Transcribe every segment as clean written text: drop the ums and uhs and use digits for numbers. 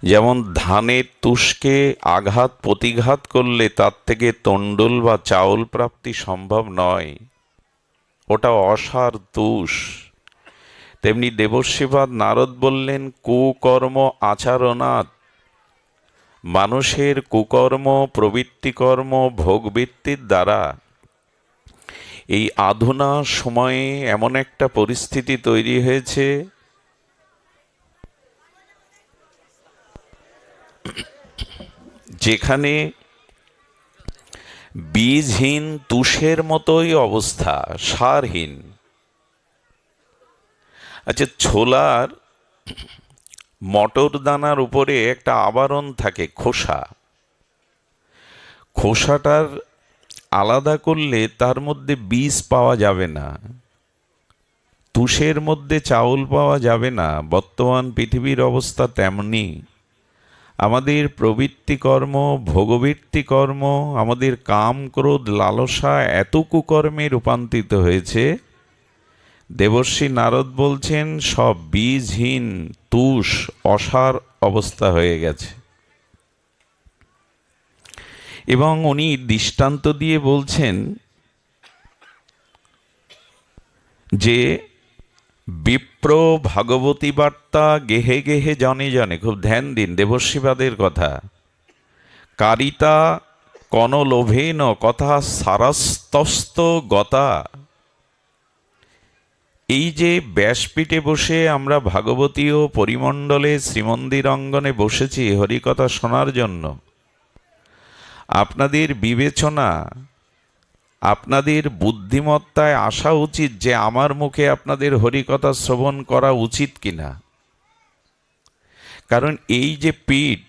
যেমন ধানের তুষকে আঘাত প্রতিঘাত করলে তার থেকে তণ্ডুল বা চাউল প্রাপ্তি সম্ভব নয়, ওটা অসার তুষ। তেমনি দেবর্ষিপাদ নারদ বললেন, কুকর্ম আচরণাৎ, মানুষের কুকর্ম প্রবৃত্তিকর্ম ভোগবৃত্তির দ্বারা এই আধুনা সময়ে এমন একটা পরিস্থিতি তৈরি হয়েছে যেখানে বীজহীন তুষের মতোই অবস্থা, সারহীন। আচ্ছা, ছোলার মটর দানার উপরে একটা আবরণ থাকে, খোসা। খোসাটার আলাদা করলে তার মধ্যে বীজ পাওয়া যাবে না, তুষের মধ্যে চাউল পাওয়া যাবে না। বর্তমান পৃথিবীর অবস্থা তেমনি। আমাদের প্রবৃত্তি কর্ম, ভোগবৃত্তি কর্ম, আমাদের কাম ক্রোধ লালসা এত কুকর্মে রূপান্তরিত হয়েছে, দেবর্ষি নারদ বলছেন সব বীজহীন তুষ, অসার অবস্থা হয়ে গেছে। এবং উনি দৃষ্টান্ত দিয়ে বলছেন যে বিপ্র ভাগবতী বার্তা গেহে গেহে জনে জনে, খুব ধ্যান দিন দেবর্ষিবাদের কথা। কারিতা কন লোভেন কথা সারস্তস্ত গতা। এই যে ব্যাসপীঠে বসে আমরা ভাগবতীয় পরিমণ্ডলে শ্রীমন্দির অঙ্গনে বসেছি হরিকথা শোনার জন্য, আপনাদের বিবেচনা, আপনাদের বুদ্ধিমত্তায় আসা উচিত যে আমার মুখে আপনাদের হরিকথা শ্রবণ করা উচিত কিনা। কারণ এই যে পীঠ,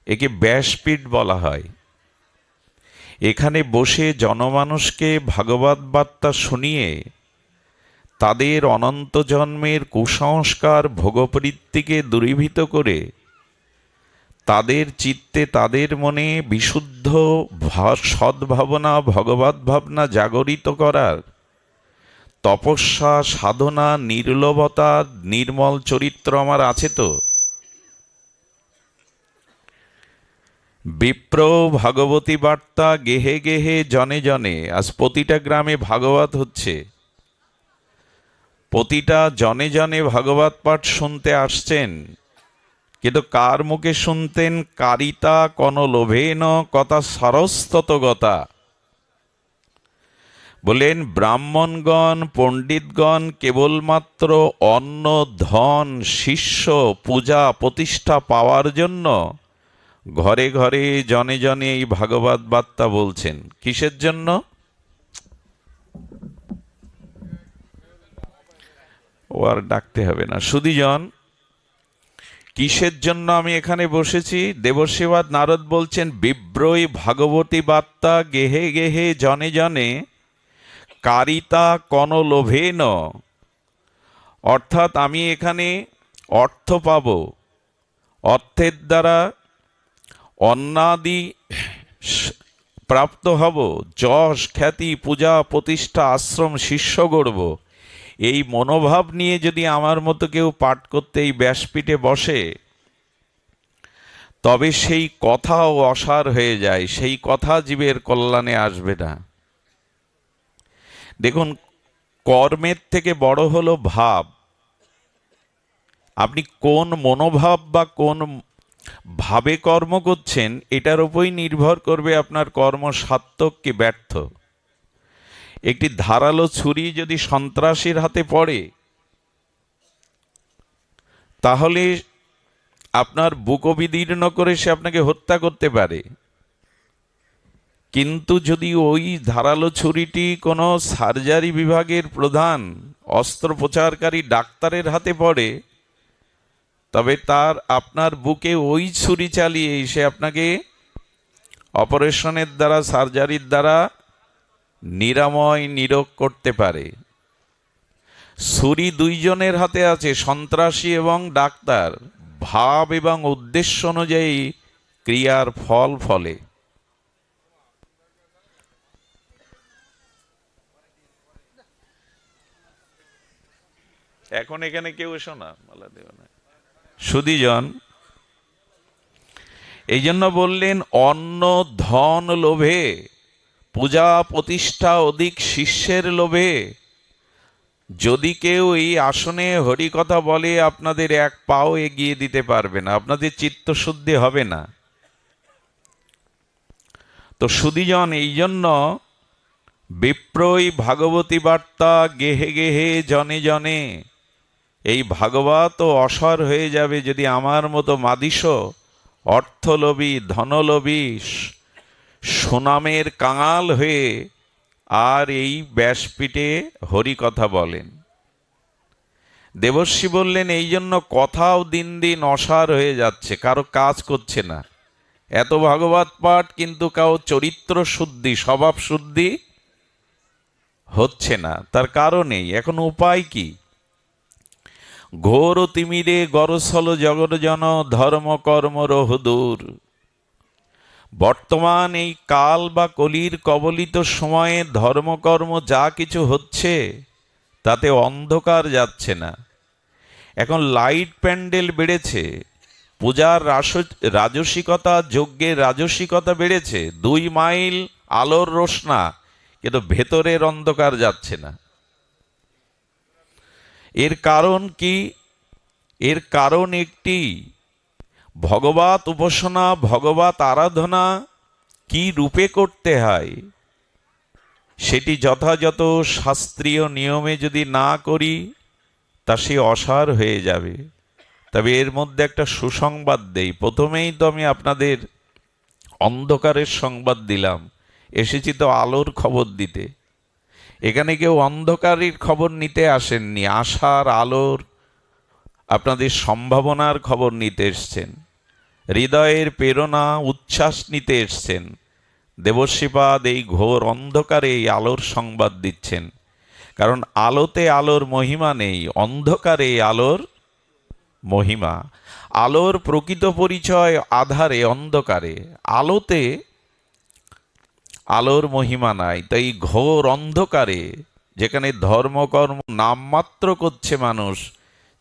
একে ব্যাসপীঠ বলা হয়। এখানে বসে জনমানুষকে ভাগবত বার্তা শুনিয়ে তাদের অনন্ত জন্মের কুসংস্কার ভোগবৃত্তিকে দূরীভূত করে তাদের চিত্তে, তাদের মনে বিশুদ্ধ সদ্ভাবনা, ভগবত ভাবনা জাগরিত করার তপস্যা, সাধনা, নির্লোভতা, নির্মল চরিত্র আমার আছে তো। বিপ্র ভাগবতী বার্তা গেহে গেহে জনে জনে। আজ প্রতিটা গ্রামে ভাগবত হচ্ছে, প্রতিটা জনে জনে ভাগবত পাঠ শুনতে আসছেন। কিন্তু কার মুখে শুনতেন? কারিতা কন লোভেন কথা সারস্তত গতা। বলেন ব্রাহ্মণগণ পণ্ডিতগণ কেবলমাত্র অন্ন ধন শিষ্য পূজা প্রতিষ্ঠা পাওয়ার জন্য ঘরে ঘরে জনে জনে এই ভাগবত বার্তা বলছেন। কিসের জন্য? ও আর ডাকতে হবে না, সুধীজন। কিসের জন্য আমি এখানে বসেছি? দেবর্ষিবাদ নারদ বলছেন বিব্রই ভাগবতী বার্তা গেহে গেহে জনে জনে কারিতা কন লোভেন। অর্থাৎ আমি এখানে অর্থ পাব, অর্থের দ্বারা অন্নাদি প্রাপ্ত হব, যশ খ্যাতি পূজা প্রতিষ্ঠা আশ্রম শিষ্য গড়ব, এই মনোভাব নিয়ে যদি আমার মতো কেউ পাঠ করতে এই ব্যাসপীঠে বসে, তবে সেই কথাও অসার হয়ে যায়, সেই কথা জীবের কল্যাণে আসবে না। দেখুন, কর্মের থেকে বড় হলো ভাব। আপনি কোন মনোভাব বা কোন ভাবে কর্ম করছেন, এটার উপরই নির্ভর করবে আপনার কর্ম সার্থক কি ব্যর্থ। একটি ধারালো ছুরি যদি সন্ত্রাসীর হাতে পড়ে, তাহলে আপনার বুক বিদীর্ণ করে সে আপনাকে হত্যা করতে পারে। কিন্তু যদি ওই ধারালো ছুরিটি কোনো সার্জারি বিভাগের প্রধান অস্ত্রোপচারকারী ডাক্তারের হাতে পড়ে, তবে তার আপনার বুকে ওই ছুরি চালিয়ে সে আপনাকে অপারেশনের দ্বারা, সার্জারির দ্বারা নিরাময় নিরোগ করতে পারে। ছুরি দুইজনের হাতে আছে, সন্ত্রাসী এবং ডাক্তার। ভাব এবং উদ্দেশ্য অনুযায়ী ক্রিয়ার ফল ফলে। এখন এখানে কেউ এসো না, মালা দেব না, সুধীজন, এই জন্য বললেন অন্ন ধন লোভে, পূজা প্রতিষ্ঠা অধিক শিষ্যের লোভে যদি কেউ এই আসনে হরিকথা বলে, আপনাদের এক পাও এগিয়ে দিতে পারবে না, আপনাদের চিত্তশুদ্ধি হবে না। তো সুধীজন, এই জন্য বিপ্রই ভাগবতী বার্তা গেহে গেহে জনে জনে, এই ভাগবত অসার হয়ে যাবে যদি আমার মতো মাদিস অর্থলোভী ধনলোভী সুনামের কাঙাল হয়ে আর এই ব্যাসপীঠে হরিকথা বলেন। দেবর্ষি বললেন এই জন্য কথাও দিন দিন অসার হয়ে যাচ্ছে, কারো কাজ করছে না। এত ভাগবত পাঠ কিন্তু কারো চরিত্র শুদ্ধি স্বভাব শুদ্ধি হচ্ছে না। তার কারণেই এখন উপায় কি? ঘোর তিমিরে গরসল জগৎজন ধর্ম কর্ম রহদূর। বর্তমান এই কাল বা কলির কবলিত সময়ে ধর্মকর্ম যা কিছু হচ্ছে তাতে অন্ধকার যাচ্ছে না। এখন লাইট প্যান্ডেল বেড়েছে, পূজার রাজসিকতা যজ্ঞের রাজসিকতা বেড়েছে, 2 মাইল আলোর রোশনা, কিন্তু ভেতরের অন্ধকার যাচ্ছে না। এর কারণ কি? এর কারণ একটি, ভগবত উপাসনা ভগবত আরাধনা কি রূপে করতে হয় সেটি যথাযথ শাস্ত্রীয় নিয়মে যদি না করি তা সে অসার হয়ে যাবে। তবে এর মধ্যে একটা সুসংবাদ দেই। প্রথমেই তো আমি আপনাদের অন্ধকারের সংবাদ দিলাম, এসেছি তো আলোর খবর দিতে। এখানে কেউ অন্ধকারের খবর নিতে আসেননি, আশার আলোর আপনাদের সম্ভাবনার খবর নিতে এসছেন, হৃদয়ের প্রেরণা উচ্ছ্বাস নিতে এসছেন। দেবশ্রীপাদ এই ঘোর অন্ধকারে এই আলোর সংবাদ দিচ্ছেন, কারণ আলোতে আলোর মহিমা নেই, অন্ধকারে আলোর মহিমা। আলোর প্রকৃত পরিচয় আধারে অন্ধকারে, আলোতে আলোর মহিমা নাই। তাই ঘোর অন্ধকারে যেখানে ধর্মকর্ম নামমাত্র করছে মানুষ,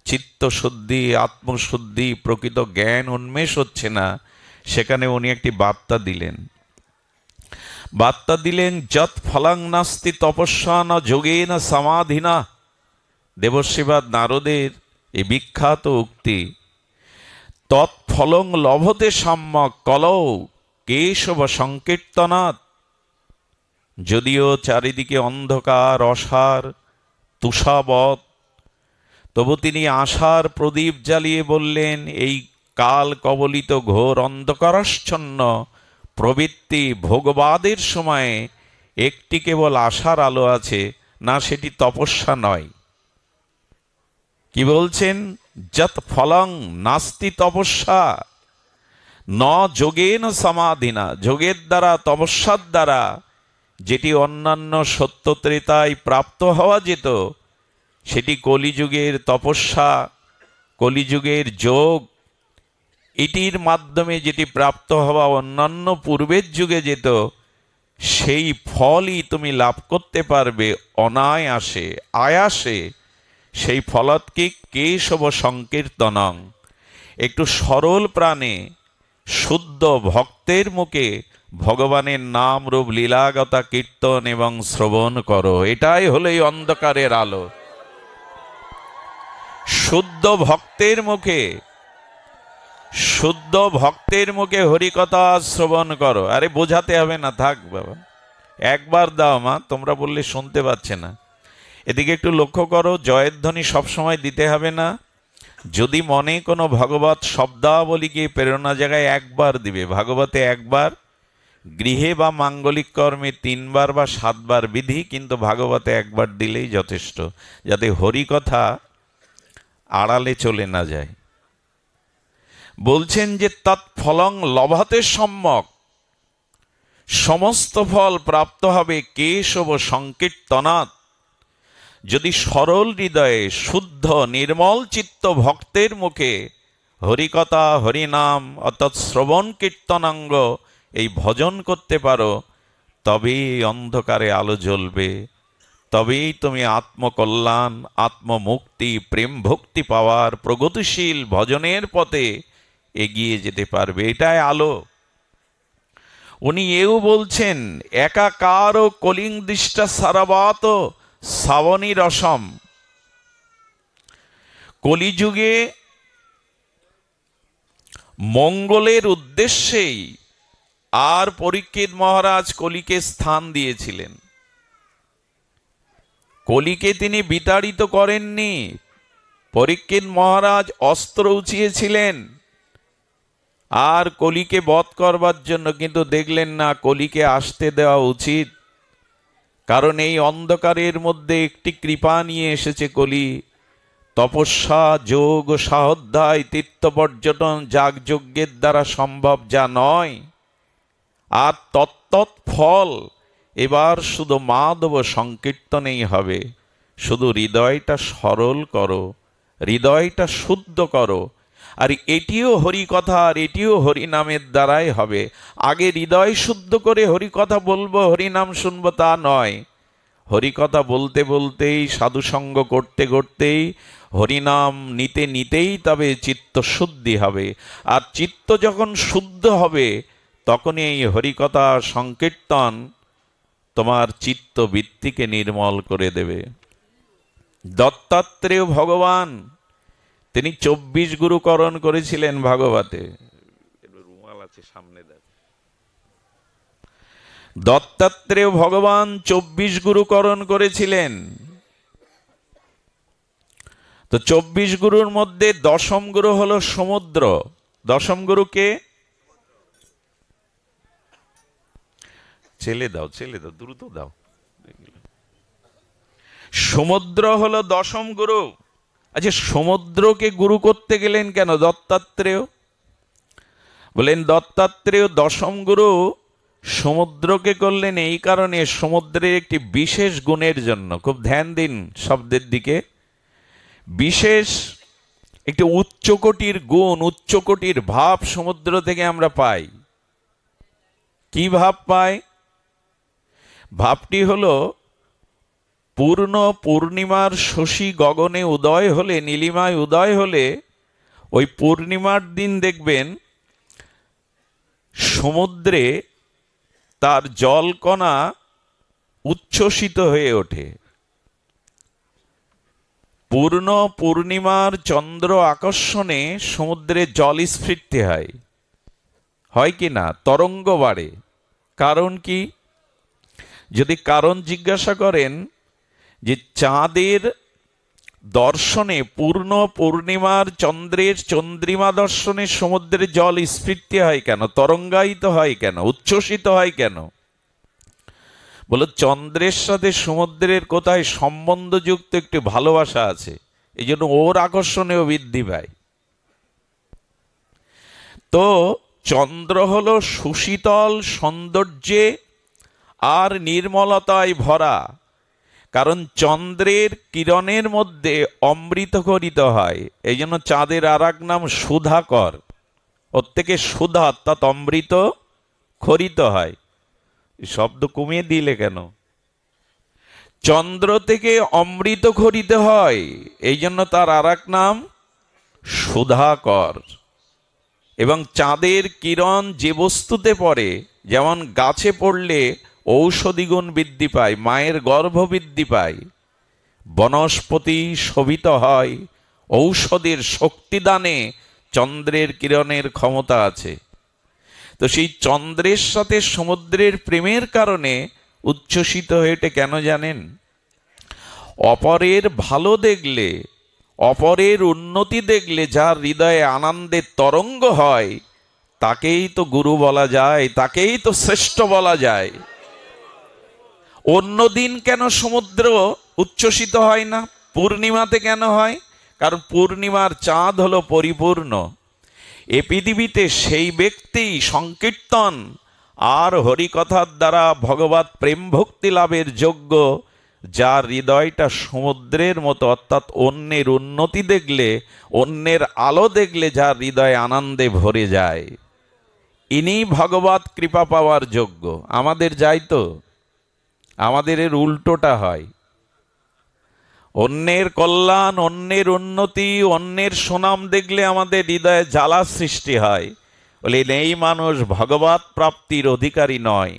চিত্তশুদ্ধি আত্মশুদ্ধি প্রকৃত জ্ঞান উন্মেষ হচ্ছে না, সেখানে উনি একটি বার্তা দিলেন। যৎ ফলং নাস্তি তপস্যা না যোগেন সমাধিনা। দেবশ্রীবাদ নারদের এই বিখ্যাত উক্তি। তৎফলং লভতে সম্যক কলৌ কেশব সংকীর্তনাৎ। যদিও চারিদিকে অন্ধকার অসার তুষাবৎ, তবু তিনি আশার প্রদীপ জ্বালিয়ে বললেন এই কাল কবলিত ঘোর অন্ধকারাচ্ছন্ন প্রবৃত্তি ভোগবাদের সময়ে একটি কেবল আশার আলো আছে, না সেটি তপস্যা নয়। কি বলছেন? যৎ ফলং নাস্তি তপস্যা ন যোগেন সমাধিনা। যোগের দ্বারা তপস্যার দ্বারা যেটি অন্যান্য সত্য ত্রেতায় প্রাপ্ত হওয়া যেত, সেটি কলিযুগের তপস্যা কলিযুগের যোগ, এটির মাধ্যমে যেটি প্রাপ্ত হওয়া অন্যান্য পূর্বের যুগে যেত, সেই ফলই তুমি লাভ করতে পারবে অনায়াসে আয়াসে। সেই ফলৎকে কেশব সংকীর্তনং। একটু সরল প্রাণে শুদ্ধ ভক্তের মুখে ভগবানের নাম রূপ লীলাগতা কীর্তন এবং শ্রবণ করো। এটাই হলো এই অন্ধকারের আলো। শুদ্ধ ভক্তের মুখে হরিকথা শ্রবণ করো। আরে বোঝাতে হবে না, থাক বাবা, একবার দাও মা, তোমরা বললে শুনতে পাচ্ছে না। এদিকে একটু লক্ষ্য করো, জয়ের ধ্বনি সবসময় দিতে হবে না। যদি মনে কোনো ভগবত শব্দাবলীকে প্রেরণা জায়গায় একবার দিবে, ভাগবতে একবার, গৃহে বা মাঙ্গলিক কর্মে 3 বার বা 7 বার বিধি, কিন্তু ভাগবতে একবার দিলেই যথেষ্ট, যাতে হরিকথা আড়ালে চলে না যায়। বলছেন যে তৎফলং লভতে সম্যক, সমস্ত ফল প্রাপ্ত হবে কেশব সংকীর্তনাৎ। যদি সরল হৃদয়ে শুদ্ধ নির্মল চিত্ত ভক্তের মুখে হরিকথা হরিনাম অর্থাৎ শ্রবণ কীর্তনাঙ্গ এই ভজন করতে পারো, তবেই এই অন্ধকারে আলো জ্বলবে, তবেই তুমি আত্মকল্যাণ, আত্মমুক্তি, প্রেম ভক্তি পাওয়ার প্রগতিশীল ভজনের পথে এগিয়ে যেতে পারবে। এটাই আলো। উনি এও বলছেন, একাকার কলিং দৃষ্টা সারাবাত শ্রাবণী রসম। কলিযুগে মঙ্গলের উদ্দেশ্যেই আর পরীক্ষিত মহারাজ কলিকে স্থান দিয়েছিলেন। কলিকে তিনি বিতাড়িত করেননি। পরীক্ষিত মহারাজ অস্ত্র উঁচিয়েছিলেন আর কলিকে বধ করবার জন্য, কিন্তু দেখলেন না কলিকে আসতে দেওয়া উচিত, কারণ এই অন্ধকারের মধ্যে একটি কৃপা নিয়ে এসেছে কলি। তপস্যা, যোগ, সাহধ্যায়, তীর্থ পর্যটন, যাগযজ্ঞের দ্বারা সম্ভব যা নয়। আর তত্তৎ ফল এবার শুধু মাধব সংকীর্তনেই হবে। শুধু হৃদয়টা সরল করো, হৃদয়টা শুদ্ধ করো। আর এটিও হরিকথা, আর এটিও হরিনামের দ্বারাই হবে। আগে হৃদয় শুদ্ধ করে হরিকথা বলবো, হরিনাম শুনবো, তা নয়। হরিকথা বলতে বলতেই, সাধুসঙ্গ করতে করতেই, হরিনাম নিতে নিতেই তবে চিত্ত শুদ্ধি হবে। আর চিত্ত যখন শুদ্ধ হবে তখনই এই হরিকথা সংকীর্তন তোমার চিত্ত বৃত্তিকে নির্মল করে দেবে। দত্তাত্রেয় ভগবান তিনি 24 গুরুকরণ করেছিলেন ভাগবতে। রুমাল আছে সামনে দেখ। দত্তাত্রেয় ভগবান 24 গুরুকরণ করেছিলেন। তো 24 গুরুর মধ্যে দশম গুরু হলো সমুদ্র। দশম গুরুকে ছেলে দাও, ছেলে দাও, দ্রুত দাও। সমুদ্র হলো দশম গুরু। আচ্ছা, সমুদ্রকে গুরু করতে গেলেন কেন দত্তাত্রেয়? বলেন দত্তাত্রেয় দশম গুরু সমুদ্রকে করলেন এই কারণে, সমুদ্রের একটি বিশেষ গুণের জন্য। খুব ধ্যান দিন শব্দের দিকে। বিশেষ একটি উচ্চকোটির গুণ, উচ্চকোটির ভাব সমুদ্র থেকে আমরা পাই। কি ভাব পাই? ভাবটি হলো পূর্ণ পূর্ণিমার শশী গগনে উদয় হলে, নীলিমায় উদয় হলে, ওই পূর্ণিমার দিন দেখবেন সমুদ্রে তার জলকণা উচ্ছ্বসিত হয়ে ওঠে। পূর্ণ পূর্ণিমার চন্দ্র আকর্ষণে সমুদ্রে জল স্ফীতি হয় কি না? তরঙ্গ বাড়ে। কারণ কি? যদি কারণ জিজ্ঞাসা করেন, যে চাঁদের দর্শনে, পূর্ণ পূর্ণিমার চন্দ্রের চন্দ্রিমা দর্শনে সমুদ্রে জল স্ফীতি হয় কেন, তরঙ্গায়িত হয় কেন, উচ্ছ্বসিত হয় কেন? বলো চন্দ্রের সাথে সমুদ্রের কোথায় সম্বন্ধযুক্ত একটি ভালোবাসা আছে, এই জন্য ওর আকর্ষণেও বৃদ্ধি পায়। তো চন্দ্র হলো সুশীতল সৌন্দর্যে আর নির্মলতায় ভরা, কারণ চন্দ্রের কিরণের মধ্যে অমৃত খরিত হয়। এই জন্য চাঁদের আর এক নাম সুধাকর। ওর থেকে সুধা অর্থাৎ অমৃত খরিত হয়। শব্দ কমিয়ে দিলে কেন? চন্দ্র থেকে অমৃত খরিত হয়, এই জন্য তার আর এক নাম সুধাকর। এবং চাঁদের কিরণ যে বস্তুতে পড়ে, যেমন গাছে পড়লে ঔষধি গুণ বৃদ্ধি পায়, মায়ের গর্ভ বৃদ্ধি পায়, বনস্পতি শোভিত হয়, ঔষধের শক্তিদানে চন্দ্রের কিরণের ক্ষমতা আছে। তো সেই চন্দ্রের সাথে সমুদ্রের প্রেমের কারণে উচ্ছ্বসিত হয়ে ওঠে। কেন জানেন? অপরের ভালো দেখলে, অপরের উন্নতি দেখলে যার হৃদয়ে আনন্দের তরঙ্গ হয়, তাকেই তো গুরু বলা যায়, তাকেই তো শ্রেষ্ঠ বলা যায়। অন্যদিন কেন সমুদ্র উচ্ছ্বসিত হয় না, পূর্ণিমাতে কেন হয়? কারণ পূর্ণিমার চাঁদ হলো পরিপূর্ণ। এ পৃথিবীতে সেই ব্যক্তি সংকীর্তন আর হরিকথার দ্বারা ভগবত প্রেম ভক্তি লাভের যোগ্য, যার হৃদয়টা সমুদ্রের মতো, অর্থাৎ অন্যের উন্নতি দেখলে, অন্যের আলো দেখলে যার হৃদয় আনন্দে ভরে যায়, ইনি ভগবত কৃপা পাওয়ার যোগ্য। আমাদের যাই তো, আমাদের এর উল্টোটা হয়। অন্যের কল্যাণ, অন্যের উন্নতি, অন্যের সুনাম দেখলে আমাদের হৃদয়ে জ্বালা সৃষ্টি হয়। বলেন এই মানুষ ভগবৎ প্রাপ্তির অধিকারী নয়।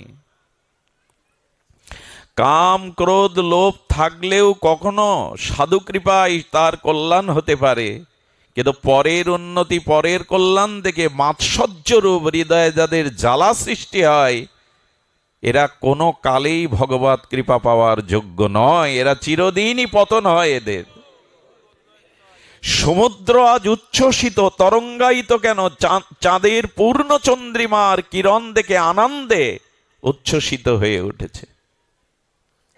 কাম ক্রোধ লোভ থাকলেও কখনো সাধু কৃপায় তার কল্যাণ হতে পারে, কিন্তু পরের উন্নতি পরের কল্যাণ দেখে মাৎসর্যরূপ হৃদয়ে যাদের জ্বালা সৃষ্টি হয়, এরা কোনো কালেই ভগবৎ কৃপা পাওয়ার যোগ্য নয়। এরা চিরদিনই পতন হয় এদের। সমুদ্র আজ উচ্ছ্বসিত তরঙ্গায়িত কেন? চাঁদের পূর্ণ চন্দ্রিমার কিরণ দেখে আনন্দে উচ্ছ্বসিত হয়ে উঠেছে।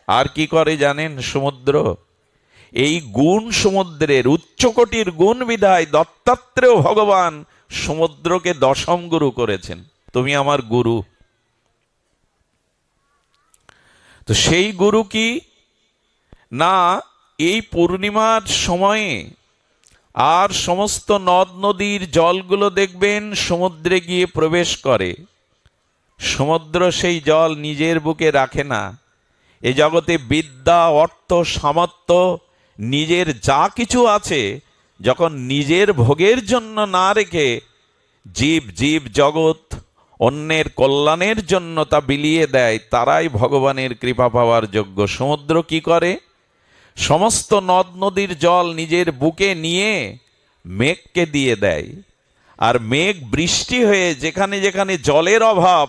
আর কি করে জানেন সমুদ্র? এই গুণ সমুদ্রের, উচ্চকোটির গুণ বিধায় দত্তাত্রেয় ভগবান সমুদ্রকে দশম গুরু করেছেন। তুমি আমার গুরু। তো সেই গুরু কি না, এই পূর্ণিমার সময়ে আর সমস্ত নদ নদীর জলগুলো দেখবেন সমুদ্রে গিয়ে প্রবেশ করে। সমুদ্র সেই জল নিজের বুকে রাখে না। এ জগতে বিদ্যা, অর্থ, সামর্থ্য, নিজের যা কিছু আছে, যখন নিজের ভোগের জন্য না রেখে জীব জীব জগৎ অন্যের কল্যাণের জন্য তা বিলিয়ে দেয়, তারাই ভগবানের কৃপা পাওয়ার যোগ্য। সমুদ্র কি করে? সমস্ত নদ নদীর জল নিজের বুকে নিয়ে মেঘকে দিয়ে দেয়, আর মেঘ বৃষ্টি হয়ে যেখানে যেখানে জলের অভাব,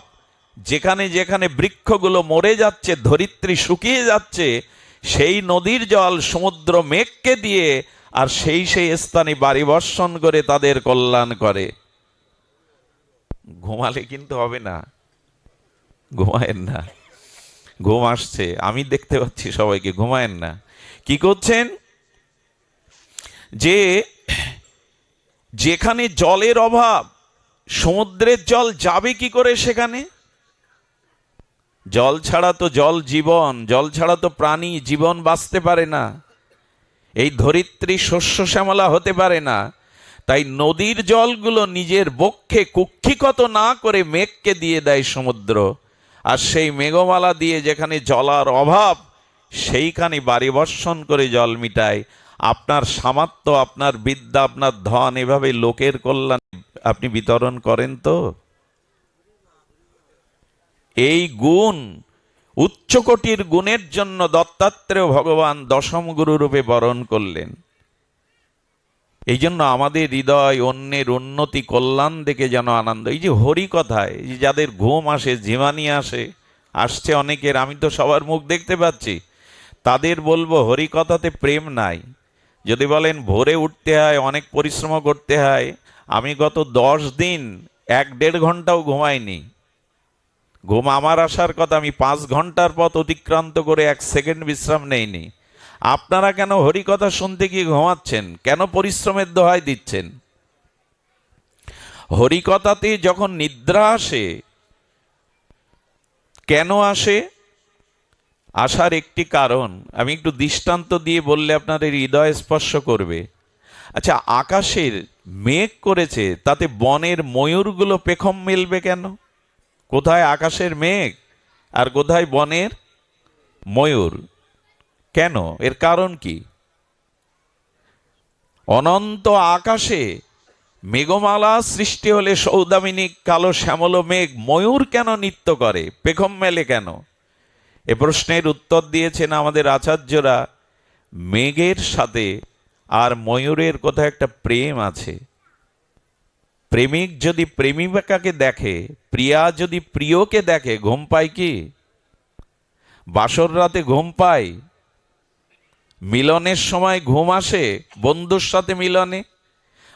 যেখানে যেখানে বৃক্ষগুলো মরে যাচ্ছে, ধরিত্রী শুকিয়ে যাচ্ছে, সেই নদীর জল সমুদ্র মেঘকে দিয়ে আর সেই সেই স্থানে বাড়ি বর্ষণ করে তাদের কল্যাণ করে। ঘুমালে কিন্তু হবে না, ঘুমায়েন না। ঘুম আসছে, আমি দেখতে পাচ্ছি সবাইকে, ঘুমায়েন না। কি করছেন? যে যেখানে জলের অভাব, সমুদ্রের জল যাবে কি করে সেখানে? জল ছাড়া তো জল জীবন, জল ছাড়া তো প্রাণী জীবন বাঁচতে পারে না। এই ধরিত্রী শস্য শ্যামলা হতে পারে না। তাই নদীর জলগুলো নিজের বক্ষে কুক্ষিগত না করে মেঘকে দিয়ে দেয় সমুদ্র, আর সেই মেঘমালা দিয়ে যেখানে জলার অভাব সেইখানে বাড়ি বর্ষণ করে জল মিটায়। আপনার সামর্থ্য, আপনার বিদ্যা, আপনার ধন এভাবে লোকের কল্যাণ আপনি বিতরণ করেন তো? এই গুণ, উচ্চকোটির গুণের জন্য দত্তাত্রেয় ভগবান দশম গুরু রূপে বরণ করলেন। এই জন্য আমাদের হৃদয় অন্যের উন্নতি কল্যাণ দেখে যেন আনন্দ। এই যে হরি কথায় যাদের ঘুম আসে, ঝিমানি আসছে অনেকের, আমি তো সবার মুখ দেখতে পাচ্ছি, তাদের বলবো হরি কথাতে প্রেম নাই। যদি বলেন ভোরে উঠতে হয়, অনেক পরিশ্রম করতে হয়, আমি গত 10 দিন 1-1.5 ঘন্টাও ঘুমাইনি। ঘুম আমার আসার কথা, আমি 5 ঘন্টার পথ অতিক্রান্ত করে 1 সেকেন্ড বিশ্রাম নেইনি। আপনারা কেন হরি কথা শুনতে গিয়ে ঘুমাচ্ছেন? কেন পরিশ্রমের দোহাই দিচ্ছেন? হরি কথাতে যখন নিদ্রা আসে, কেন আসে? আসার একটি কারণ আমি একটু দৃষ্টান্ত দিয়ে বললে আপনাদের হৃদয় স্পর্শ করবে। আচ্ছা, আকাশের মেঘ করেছে, তাতে বনের ময়ূরগুলো পেখম মেলবে কেন? কোথায় আকাশের মেঘ আর কোথায় বনের ময়ূর? কেন? এর কারণ কি? অনন্ত আকাশে মেঘমালা সৃষ্টি হলে সৌদামিনী কালো শ্যামল মেঘ ময়ূর কেন নৃত্য করে, পেখম মেলে কেন? এ প্রশ্নের উত্তর দিয়েছেন আমাদের আচার্যরা, মেঘের সাথে আর ময়ূরের কোথাও একটা প্রেম আছে। প্রেমিক যদি প্রেমিকাকে দেখে, প্রিয়া যদি প্রিয়কে দেখে, ঘুম পায় কি? বাসর রাতে ঘুম পায়? মিলনের সময় ঘুম আসে? বন্ধুর সাথে মিলনে,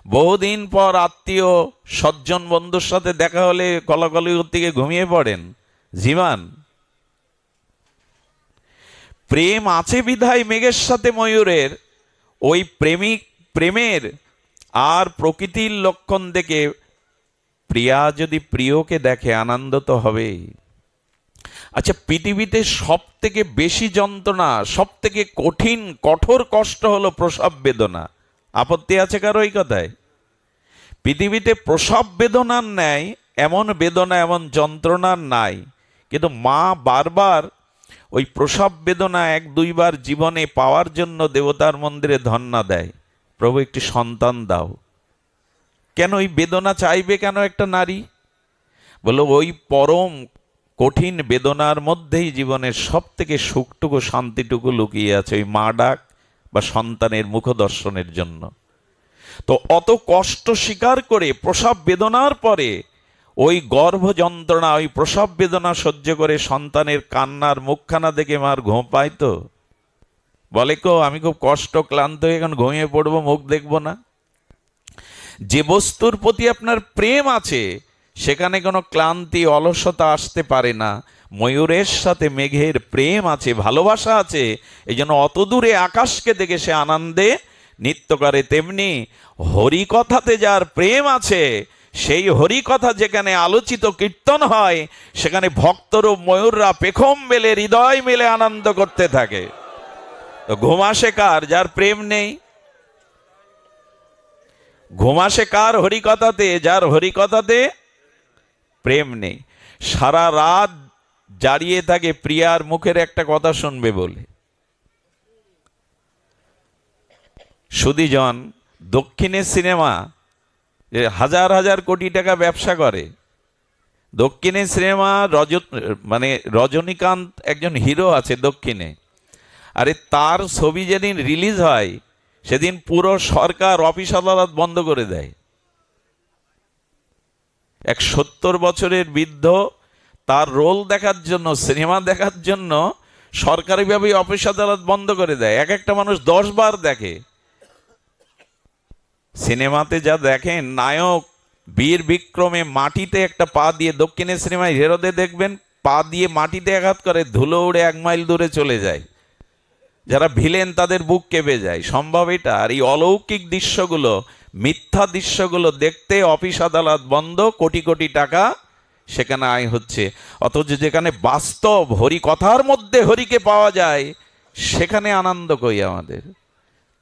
বহুদিন পর আত্মীয় সজ্জন বন্ধুর সাথে দেখা হলে কলাকলি থেকে ঘুমিয়ে পড়েন, ঝিমান? প্রেম আছে বিধায় মেঘের সাথে ময়ূরের ওই প্রেমের আর প্রকৃতির লক্ষণ দেখে প্রিয়া যদি প্রিয়কে দেখে আনন্দ তো হবেই। আচ্ছা, পৃথিবীতে সব থেকে বেশি যন্ত্রণা, সব থেকে কঠিন কঠোর কষ্ট হলো প্রসব বেদনা। আপত্তি আছে কারো এই কথায়? পৃথিবীতে প্রসব বেদনার ন্যায় এমন বেদনা, এমন যন্ত্রণার নাই। কিন্তু মা বারবার ওই প্রসব বেদনা এক দুইবার জীবনে পাওয়ার জন্য দেবতার মন্দিরে ধন্না দেয়, প্রভু একটি সন্তান দাও। কেন ওই বেদনা চাইবে কেন একটা নারী? বলো ওই পরম কঠিন বেদনার মধ্যেই জীবনের সব থেকে সুখটুকু শান্তিটুকু লুকিয়ে আছে, ওই মা ডাক বা সন্তানের মুখ দর্শনের জন্য। তো অত কষ্ট স্বীকার করে প্রসব বেদনার পরে ওই গর্ভ যন্ত্রণা, ওই প্রসব বেদনা সহ্য করে সন্তানের কান্নার মুখখানা দেখে মার ঘুম পায় তো? বলে কো আমি খুব কষ্ট ক্লান্ত হয়ে এখন ঘুমিয়ে পড়বো, মুখ দেখবো না। যে বস্তুর প্রতি আপনার প্রেম আছে সেখানে কোনো ক্লান্তি অলসতা আসতে পারে না। ময়ূরের সাথে মেঘের প্রেম আছে, ভালোবাসা আছে, এই জন্য অত দূরে আকাশকে দেখে সে আনন্দে নৃত্য করে। তেমনি হরিকথাতে যার প্রেম আছে, সেই হরিকথা যেখানে আলোচিত কীর্তন হয় সেখানে ভক্তরূপ ময়ূররা পেখম মেলে হৃদয় মেলে আনন্দ করতে থাকে। তো ঘুম আসে কার? যার প্রেম নেই। ঘুম আসে কার? হরিকথাতে, যার হরিকথাতে প্রেম নেই। সারা রাত জারিয়ে থাকে প্রিয়ার মুখের একটা কথা শুনবে বলে। সুধীজন দক্ষিণের সিনেমা হাজার হাজার কোটি টাকা ব্যবসা করে। দক্ষিণের সিনেমা রজনীকান্ত একজন হিরো আছে দক্ষিণে, আরে তার ছবি যেদিন রিলিজ হয় সেদিন পুরো সরকার অফিস আদালত বন্ধ করে দেয়। এক 70 বছরের বৃদ্ধ তার রোল দেখার জন্য, সিনেমা দেখার জন্য সরকারিভাবে অফিস আদালত বন্ধ করে দেয়। এক একটা মানুষ 10 বার দেখে। সিনেমাতে যা দেখেন, নায়ক বীর বিক্রমে মাটিতে একটা পা দিয়ে, দক্ষিণের সিনেমায় হিরোদের দেখবেন পা দিয়ে মাটিতে আঘাত করে, ধুলো উড়ে 1 মাইল দূরে চলে যায়। যারা ভিলেন তাদের বুক কেঁপে যায়। সম্ভব এটা? আর এই অলৌকিক দৃশ্যগুলো, মিথ্যা দৃশ্যগুলো দেখতে অফিস আদালত বন্ধ, কোটি কোটি টাকা সেখানে আয় হচ্ছে। অথচ যেখানে বাস্তব হরি কথার মধ্যে হরিকে পাওয়া যায় সেখানে আনন্দ কই আমাদের?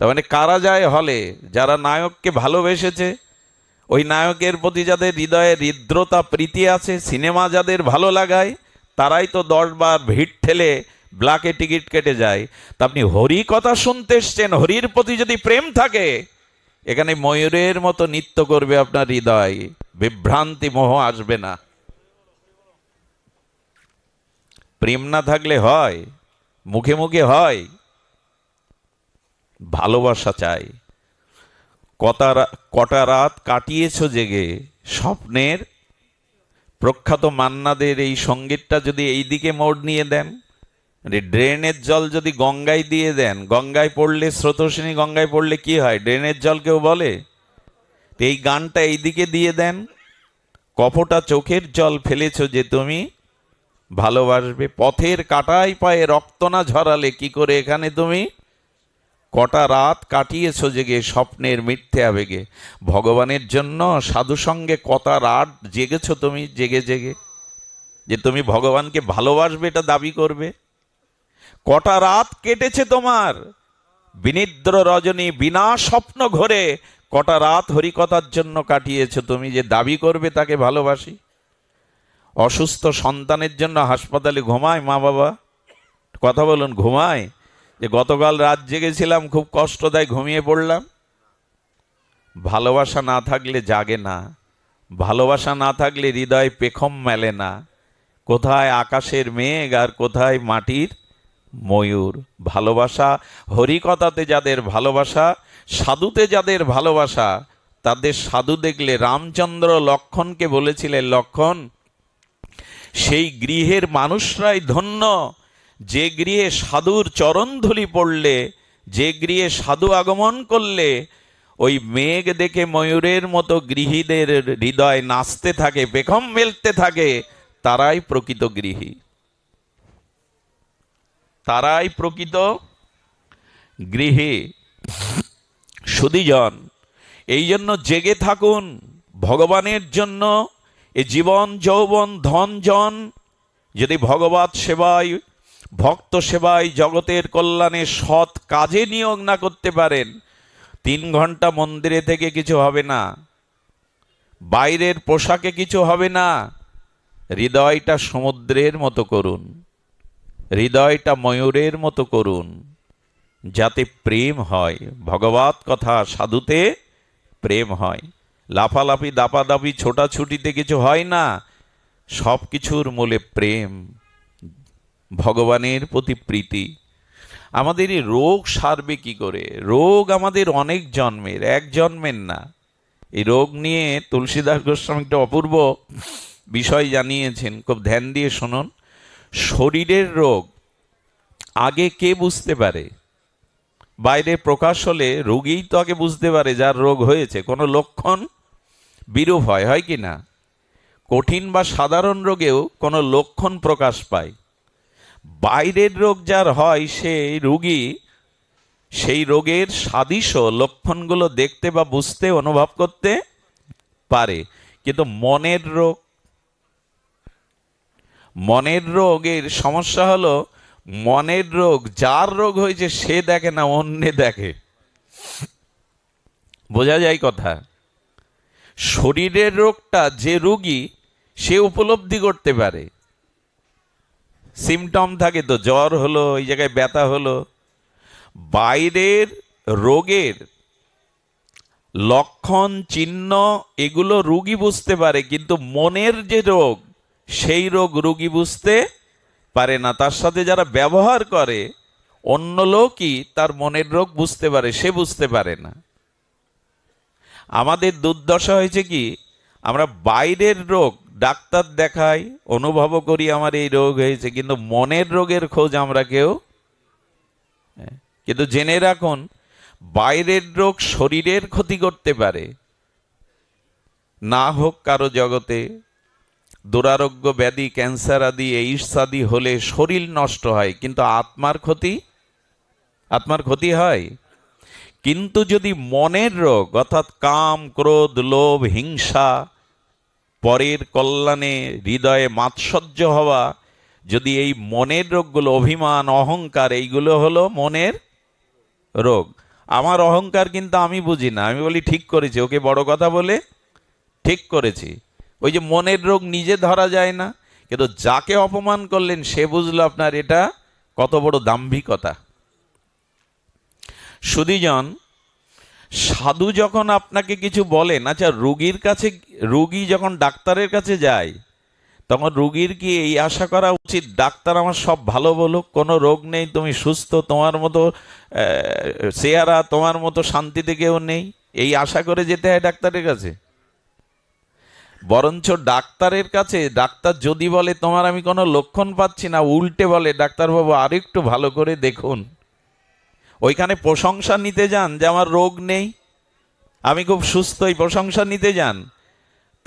তার মানে কারা যায় হলে? যারা নায়ককে ভালোবেসেছে, ওই নায়কের প্রতি যাদের হৃদয়ে হৃদ্রতা প্রীতি আছে, সিনেমা যাদের ভালো লাগায়, তারাই তো 10 বার ভিড় ঠেলে ব্ল্যাকে টিকিট কেটে যায়। তা আপনি হরি কথা শুনতে এসছেন, হরির প্রতি যদি প্রেম থাকে, এখানে ময়ূরের মতো নৃত্য করবে আপনার হৃদয়, বিভ্রান্তি মোহ আসবে না। প্রেম না থাকলে হয়? মুখে মুখে হয়? ভালোবাসা চাই। কটা রাত কাটিয়েছ জেগে স্বপ্নের। প্রখ্যাত মান্নাদের এই সঙ্গীতটা যদি এই দিকে মোড় নিয়ে দেন, ড্রেনের জল যদি গঙ্গায় দিয়ে দেন, গঙ্গায় পড়লে, স্রোতস্বিনী গঙ্গায় পড়লে কি হয়? ড্রেনের জল কেউ বলে? এই গানটা এই দিকে দিয়ে দেন, কপটা চোখের জল ফেলেছ যে তুমি ভালোবাসবে, পথের কাটায় পায়ে রক্ত না ঝরালে কি করে এখানে তুমি, কটা রাত কাটিয়েছ জেগে স্বপ্নের মিথ্যে আবেগে। ভগবানের জন্য সাধু সঙ্গে কটা রাত জেগেছ তুমি জেগে জেগে, যে তুমি ভগবানকে ভালোবাসবে এটা দাবি করবে। কটা রাত কেটেছে তোমার বিনিদ্র রজনী, বিনা স্বপ্ন ঘরে কটা রাত হরিকথার জন্য কাটিয়েছ তুমি, যে দাবি করবে তাকে ভালোবাসি। অসুস্থ সন্তানের জন্য হাসপাতালে ঘুমায় মা বাবা, কথা বলুন, ঘুমায়? যে গতকাল রাত জেগেছিলাম, খুব কষ্ট দেয়, ঘুমিয়ে পড়লাম। ভালোবাসা না থাকলে জাগে না, ভালোবাসা না থাকলে হৃদয় পেখম মেলে না। কোথায় আকাশের মেঘ আর কোথায় মাটির ময়ূর? ভালোবাসা, হরিকথাতে যাদের ভালোবাসা, সাধুতে যাদের ভালোবাসা, তাদের সাধু দেখলে রামচন্দ্র লক্ষ্মণকে বলেছিলেন, লক্ষ্মণ সেই গৃহের মানুষরাই ধন্য যে গৃহে সাধুর চরণধূলি পড়লে, যে গৃহে সাধু আগমন করলে ওই মেঘ দেখে ময়ূরের মতো গৃহীদের হৃদয় নাচতে থাকে, পেখম মেলতে থাকে, তারাই প্রকৃত গৃহী, তারাই প্রকৃত গৃহী। সুধীজন, এই জন্য জেগে থাকুন ভগবানের জন্য। এ জীবন যৌবন ধন জন যদি ভগবত সেবায়, ভক্ত সেবায়, জগতের কল্যাণে সৎ কাজে নিয়োগ না করতে পারেন, 3 ঘন্টা মন্দিরে থেকে কিছু হবে না, বাইরের পোশাকে কিছু হবে না। হৃদয়টা সমুদ্রের মতো করুন। হৃদয়টা ময়ূরের মতো করুন, যাতে প্রেম হয়। ভগবত কথা সাধুতে প্রেম হয়। লাফালাফি দাপাদাপি ছোটাছুটিতে কিছু হয় না। সব কিছুর মূলে প্রেম, ভগবানের প্রতি প্রীতি। আমাদের এই রোগ সারবে কি করে? রোগ আমাদের অনেক জন্মের, এক জন্মের না। এই রোগ নিয়ে তুলসীদাস গোস্বামী একটা অপূর্ব বিষয় জানিয়েছেন, খুব ধ্যান দিয়ে শুনুন। শরীরের রোগ আগে কে বুঝতে পারে? বাইরে প্রকাশ হলে রোগীই তো আগে বুঝতে পারে যার রোগ হয়েছে। কোনো লক্ষণ বিরূপ হয় কি না? কঠিন বা সাধারণ রোগেও কোনো লক্ষণ প্রকাশ পায়। বাইরের রোগ যার হয় সেই রোগী সেই রোগের সাদৃশ্য লক্ষণগুলো দেখতে বা বুঝতে, অনুভব করতে পারে। কিন্তু মনের রোগের সমস্যা হলো, মনের রোগ যার রোগ হয়েছে সে দেখে না, অন্যে দেখে। বোঝা যায় কথা? শরীরের রোগটা যে রোগী সে উপলব্ধি করতে পারে। সিমটম থাকে তো, জ্বর হলো, এই জায়গায় ব্যথা হলো। বাইরের রোগের লক্ষণ চিহ্ন এগুলো রোগী বুঝতে পারে, কিন্তু মনের যে রোগ সেই রোগ রোগী বুঝতে পারে না। তার সাথে যারা ব্যবহার করে অন্য লোকই তার মনের রোগ বুঝতে পারে, সে বুঝতে পারে না। আমাদের দুর্দশা হয়েছে কি, আমরা বাইরের রোগ ডাক্তার দেখাই, অনুভব করি আমার এই রোগ হয়েছে, কিন্তু মনের রোগের খোঁজ আমরা কেউ। কিন্তু জেনে রাখুন, বাইরের রোগ শরীরের ক্ষতি করতে পারে, না হোক কারো জগতে দুরারোগ্য ব্যাধি, ক্যান্সার আদি, এইডস আদি হলে শরীর নষ্ট হয়, কিন্তু আত্মার ক্ষতি হয়। কিন্তু যদি মনের রোগ অর্থাৎ কাম, ক্রোধ, লোভ, হিংসা, পরের কল্যাণে হৃদয়ে মাৎসর্য হওয়া, যদি এই মনের রোগগুলো, অভিমান, অহংকার, এইগুলো হলো মনের রোগ। আমার অহংকার কিন্তু আমি বুঝি না, আমি বলি ঠিক করেছি, ওকে বড় কথা বলে ঠিক করেছি। ওই যে মনের রোগ নিজে ধরা যায় না, কিন্তু যাকে অপমান করলেন সে বুঝলো আপনার এটা কত বড় দাম্ভিকতা। সুধীজন, সাধু যখন আপনাকে কিছু বলেন, আচ্ছা রুগী যখন ডাক্তারের কাছে যায়, তখন রুগীর কি এই আশা করা উচিত ডাক্তার আমার সব ভালো বলুক, কোনো রোগ নেই, তুমি সুস্থ, তোমার মতো চেহারা, তোমার মতো শান্তিতে কেউ নেই, এই আশা করে যেতে হয় ডাক্তারের কাছে? বরঞ্চ ডাক্তারের কাছে ডাক্তার যদি বলে তোমার আমি কোনো লক্ষণ পাচ্ছি না, উল্টে বলে ডাক্তারবাবু আর একটু ভালো করে দেখুন। ওইখানে প্রশংসা নিতে যান যে আমার রোগ নেই, আমি খুব সুস্থ, এই প্রশংসা নিতে যান।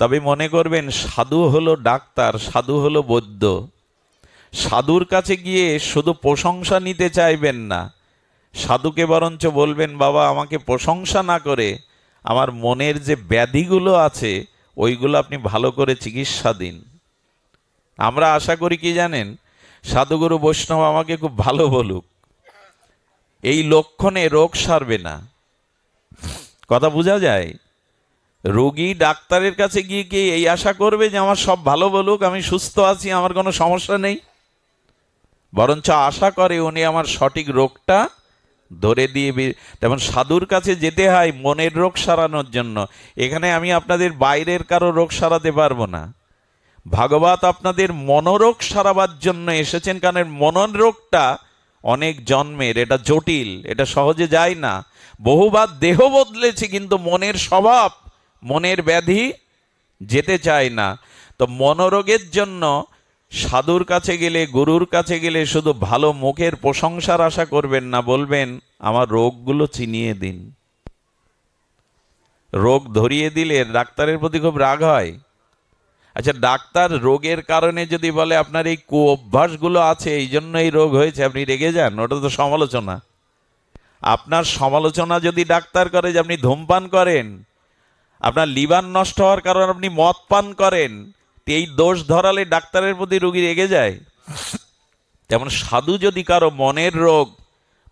তবে মনে করবেন সাধু হলো ডাক্তার, সাধু হলো বৈদ্য। সাধুর কাছে গিয়ে শুধু প্রশংসা নিতে চাইবেন না, সাধুকে বরঞ্চ বলবেন বাবা আমাকে প্রশংসা না করে আমার মনের যে ব্যাধিগুলো আছে ওইগুলো আপনি ভালো করে চিকিৎসা দিন। আমরা আশা করি কি জানেন, সাধুগুরু বৈষ্ণব আমাকে খুব ভালো বলুক, এই লক্ষণে রোগ সারবে না। কথা বোঝা যায়? রোগী ডাক্তারের কাছে গিয়ে কি এই আশা করবে যে আমার সব ভালো বলুক, আমি সুস্থ আছি, আমার কোনো সমস্যা নেই? বরঞ্চ আশা করে উনি আমার সঠিক রোগটা ধরে দিয়ে। তেমন সাধুর কাছে যেতে হয় মনের রোগ সারানোর জন্য। এখানে আমি আপনাদের বাইরের কারো রোগ সারাতে পারবো না। ভাগবত আপনাদের মনোরোগ সারাবার জন্য এসেছেন, কারণ মনন রোগটা অনেক জন্মের, এটা জটিল, এটা সহজে যায় না। বহুবার দেহ বদলেছে কিন্তু মনের স্বভাব, মনের ব্যাধি যেতে চায় না। তো মনোরোগের জন্য সাধুর কাছে গেলে, গুরুর কাছে গেলে শুধু ভালো মুখের প্রশংসার আশা করবেন না, বলবেন আমার রোগগুলো চিনিয়ে দিন। রোগ ধরিয়ে দিলে ডাক্তারের প্রতি খুব রাগ হয়। আচ্ছা, ডাক্তার রোগের কারণে যদি বলে আপনার এই কুঅভ্যাসগুলো আছে এই জন্য এই রোগ হয়েছে, আপনি রেগে যান? ওটা তো সমালোচনা। আপনার সমালোচনা যদি ডাক্তার করে যে আপনি ধূমপান করেন, আপনার লিভার নষ্ট হওয়ার কারণে আপনি মদ পান করেন, এই দোষ ধরালে ডাক্তারের প্রতি রোগী রেগে যায়। তেমন সাধু যদি কারো মনের রোগ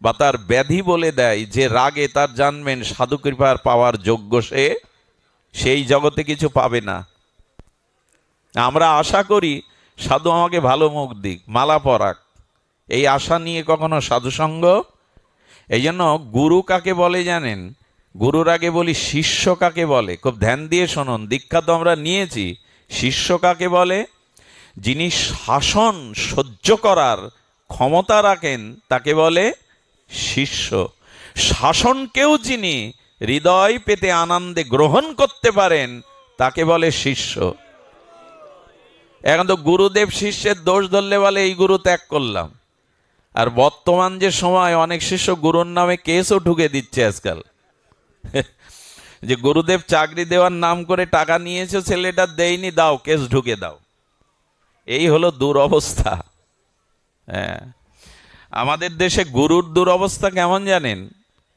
বা তার ব্যাধি বলে দেয়, যে রাগে তার জানবেন সাধু কৃপার পাওয়ার যোগ্য সে, সেই জগতে কিছু পাবে না। আমরা আশা করি সাধু আমাকে ভালো মুখ দিক, মালা পরাক, এই আশা নিয়ে কখনো সাধুসঙ্গ। এই জন্য গুরু কাকে বলে জানেন? গুরুর আগে বলি শিষ্য কাকে বলে, খুব ধ্যান দিয়ে শুনুন। দীক্ষা তো আমরা নিয়েছি, শিষ্য কাকে বলে? যিনি শাসন সহ্য করার ক্ষমতা রাখেন তাকে বলে শিষ্য। শাসনকেও যিনি হৃদয় পেতে আনন্দে গ্রহণ করতে পারেন তাকে বলে শিষ্য। এখন তো গুরুদেব শিষ্যের দোষ ধরলে বলে এই গুরু ত্যাগ করলাম। আর বর্তমান যে সময়, অনেক শিষ্য গুরুর নামে কেসও ঢুকে দিচ্ছে আজকাল, যে গুরুদেব চাকরি দেওয়ার নাম করে টাকা নিয়েছে, ছেলেটা দেয়নি, দাও কেস ঢুকে দাও। এই হলো দুরবস্থা। হ্যাঁ, আমাদের দেশে গুরুর দুরবস্থা কেমন জানেন?